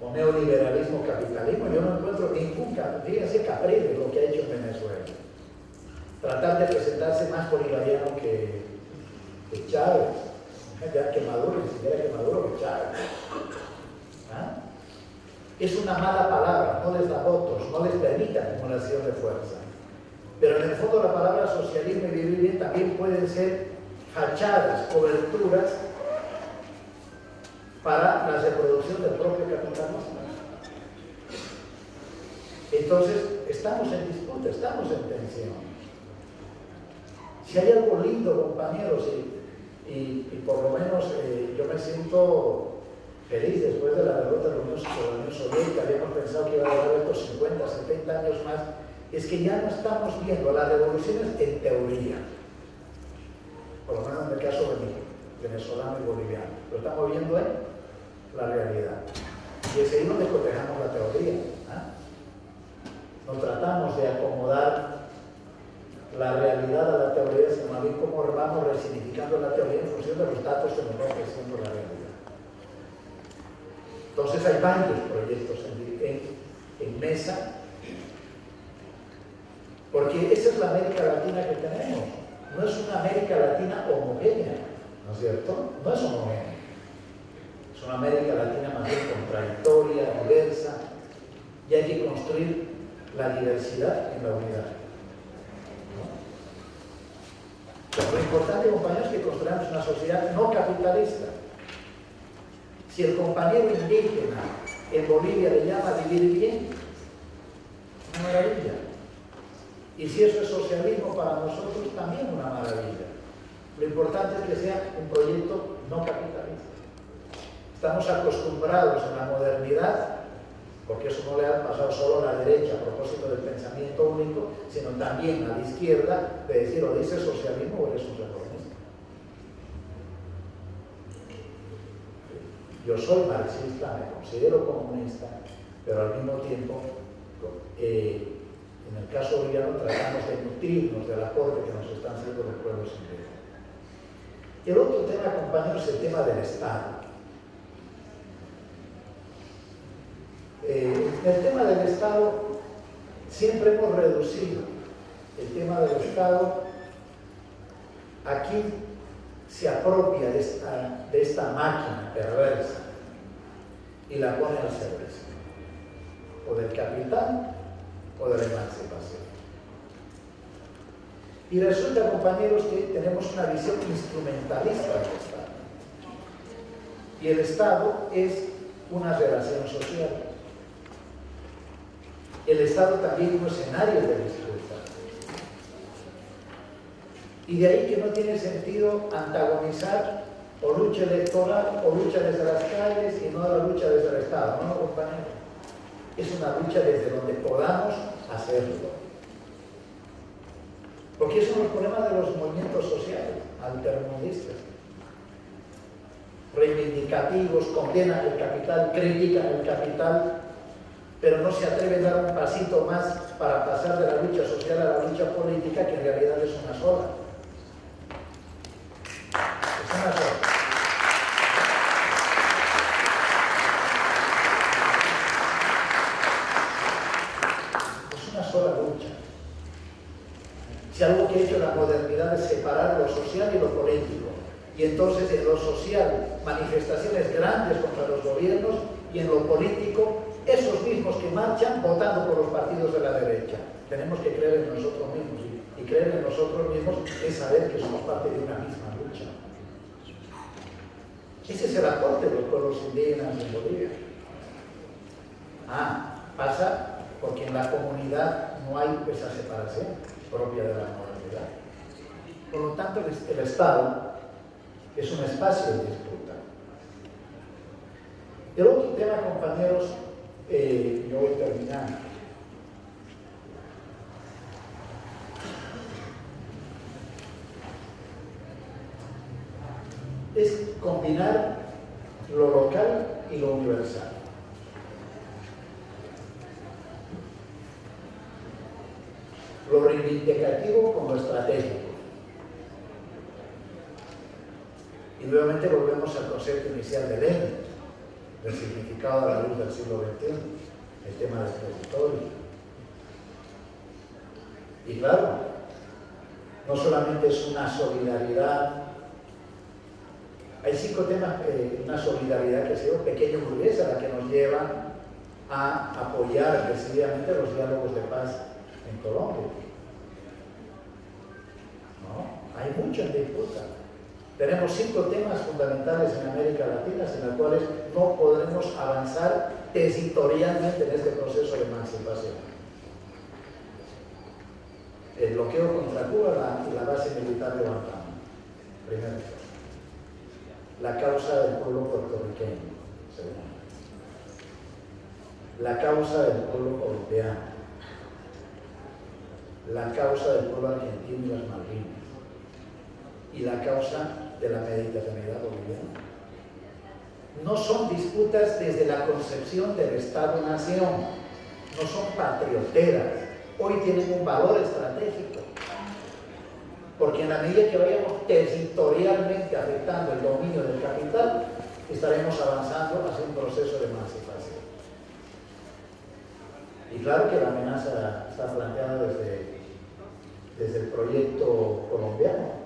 o neoliberalismo, capitalismo. Yo no encuentro ningún, fíjense Capriles lo que ha hecho en Venezuela. Tratar de presentarse más bolivariano que Chávez, que Maduro, ni siquiera que Maduro, que Chávez. ¿Ah? Es una mala palabra, no les da votos, no les permite acumulación de fuerza. Pero en el fondo la palabra socialismo y vivir bien también pueden ser fachadas, coberturas para la reproducción del propio capitalismo. Entonces, estamos en disputa, estamos en tensión. Si hay algo lindo, compañeros, y por lo menos yo me siento feliz después de la derrota de la Unión Soviética, habíamos pensado que iba a durar estos 50, 70 años más, es que ya no estamos viendo las revoluciones en teoría, por lo menos en el caso venezolano y boliviano. lo estamos viendo en la realidad. Y es ahí donde cotejamos la teoría. No tratamos de acomodar la realidad a la teoría, sino más bien cómo vamos resignificando la teoría en función de los datos que nos va ofreciendo la realidad. Entonces hay varios proyectos en mesa, porque esa es la América Latina que tenemos. No es una América Latina homogénea, ¿no es cierto? No es homogénea. Es una América Latina más bien contradictoria, diversa, y hay que construir la diversidad en la unidad. Pero lo importante, compañeros, es que construyamos una sociedad no capitalista. Si el compañero indígena en Bolivia le llama a vivir bien, una maravilla. Y si eso es socialismo para nosotros, también una maravilla. Lo importante es que sea un proyecto no capitalista. Estamos acostumbrados en la modernidad, porque eso no le ha pasado solo a la derecha a propósito del pensamiento único, sino también a la izquierda, de decir o dices socialismo o eres un reformista. Yo soy marxista, me considero comunista, pero al mismo tiempo, en el caso boliviano, tratamos de nutrirnos del aporte que nos están haciendo los pueblos indígenas. Y el otro tema, compañeros, es el tema del Estado. El tema del Estado siempre hemos reducido el tema del Estado. Aquí se apropia de esta máquina perversa y la pone al servicio o del capital o de la emancipación. Y resulta, compañeros, que tenemos una visión instrumentalista del Estado. Y el Estado es una relación social. El Estado también es un escenario de disputa. Y de ahí que no tiene sentido antagonizar o lucha electoral o lucha desde las calles y no la lucha desde el Estado. ¿No, compañeros? Es una lucha desde donde podamos hacerlo. Porque esos son los problemas de los movimientos sociales, altermundistas. Reivindicativos, condenan el capital, critican el capital, pero no se atreven a dar un pasito más para pasar de la lucha social a la lucha política, que en realidad es una sola. Es una sola. Es una sola lucha. Si algo que ha hecho la modernidad es separar lo social y lo político, y entonces en lo social manifestaciones grandes contra los gobiernos, y en lo político esos mismos que marchan votando por los partidos de la derecha. Tenemos que creer en nosotros mismos, y creer en nosotros mismos es saber que somos parte de una misma lucha. Ese es el aporte de los pueblos indígenas en Bolivia. Pasa porque en la comunidad no hay esa separación propia de la moralidad. Por lo tanto, el Estado es un espacio de disputa. El otro tema, compañeros, yo voy terminando. Es combinar lo local y lo universal. Lo reivindicativo con lo estratégico. Y nuevamente volvemos al concepto inicial de Lenin, del significado a la luz del siglo XXI, el tema del territorio. Y claro, no solamente es una solidaridad, hay 5 temas, una solidaridad que ha sido pequeña y burguesa, la que nos lleva a apoyar decididamente los diálogos de paz en Colombia. ¿No? Hay mucho en disputa. Tenemos 5 temas fundamentales en América Latina sin los cuales no podremos avanzar territorialmente en este proceso de emancipación. El bloqueo contra Cuba y la base militar de Guantánamo, primero. La causa del pueblo puertorriqueño, segundo. La causa del pueblo colombiano. La causa del pueblo argentino y las Malvinas. Y la causa de la mediterraneidad boliviana. no son disputas desde la concepción del Estado-Nación, no son patrioteras, hoy tienen un valor estratégico, porque en la medida que vayamos territorialmente afectando el dominio del capital, estaremos avanzando hacia un proceso de emancipación. Y claro que la amenaza está planteada desde el proyecto colombiano,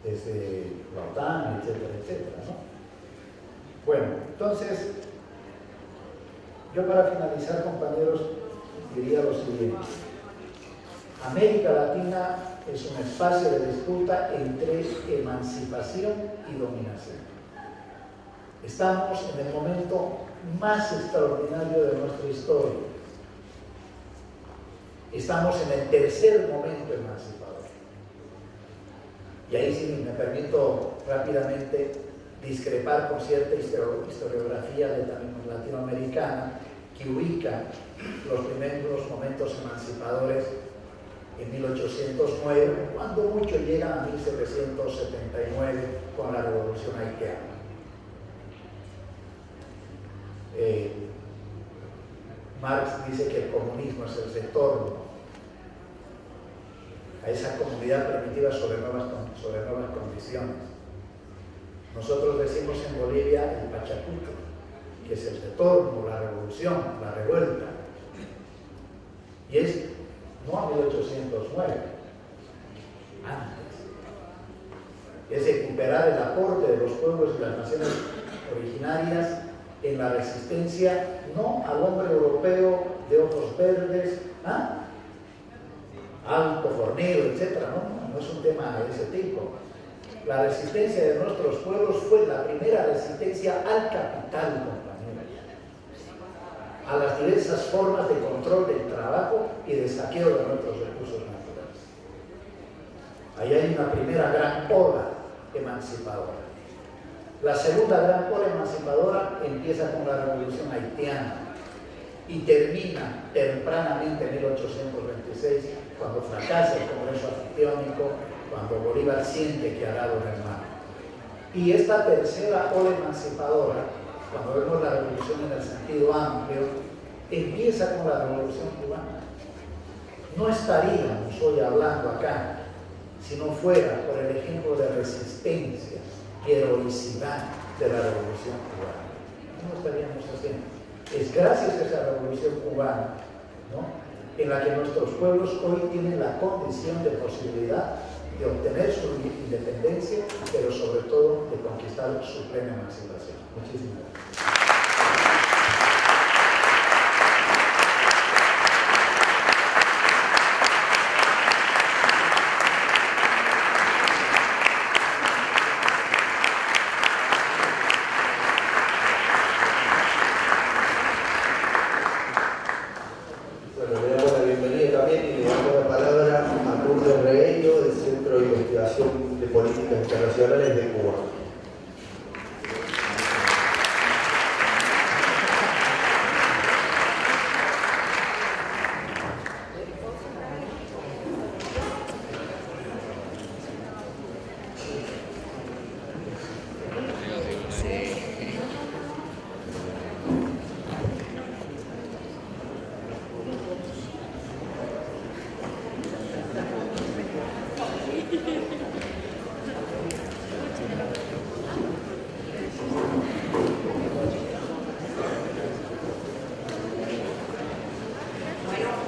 desde la OTAN, etcétera, etcétera, ¿no? Bueno, entonces, yo para finalizar, compañeros, diría lo siguiente. América Latina es un espacio de disputa entre emancipación y dominación. Estamos en el momento más extraordinario de nuestra historia. Estamos en el tercer momento emancipador. Y ahí sí me permito rápidamente discrepar con cierta historiografía latinoamericana que ubica los primeros momentos emancipadores en 1809, cuando mucho llegan a 1779 con la Revolución Haitiana. Marx dice que el comunismo es el retorno a esa comunidad primitiva sobre nuevas condiciones. Nosotros decimos en Bolivia el Pachacuti, que es el retorno, la revolución, la revuelta. Y es no a 1809, antes. Es recuperar el aporte de los pueblos y las naciones originarias en la resistencia, no al hombre europeo de ojos verdes, alto, fornido, etc. No es un tema de ese tipo. La resistencia de nuestros pueblos fue la primera resistencia al capital, compañeros, a las diversas formas de control del trabajo y de saqueo de nuestros recursos naturales. Ahí hay una primera gran ola emancipadora. La segunda gran ola emancipadora empieza con la Revolución Haitiana y termina tempranamente en 1826, cuando fracasa el Congreso Anfitriónico, cuando Bolívar siente que ha dado un hermano. Y esta tercera ola emancipadora, cuando vemos la revolución en el sentido amplio, empieza con la Revolución Cubana. No estaríamos hoy hablando acá si no fuera por el ejemplo de resistencia y heroicidad de la Revolución Cubana. No lo estaríamos haciendo. Es gracias a esa Revolución Cubana, ¿no?, en la que nuestros pueblos hoy tienen la condición de posibilidad de obtener su independencia, pero sobre todo de conquistar su plena emancipación. Muchísimas gracias. Políticas Internacionales de Cuba.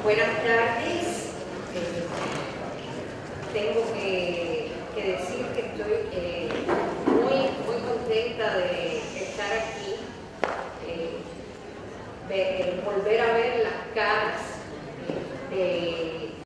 Buenas tardes. Tengo que decir que estoy muy contenta de estar aquí, volver a ver las caras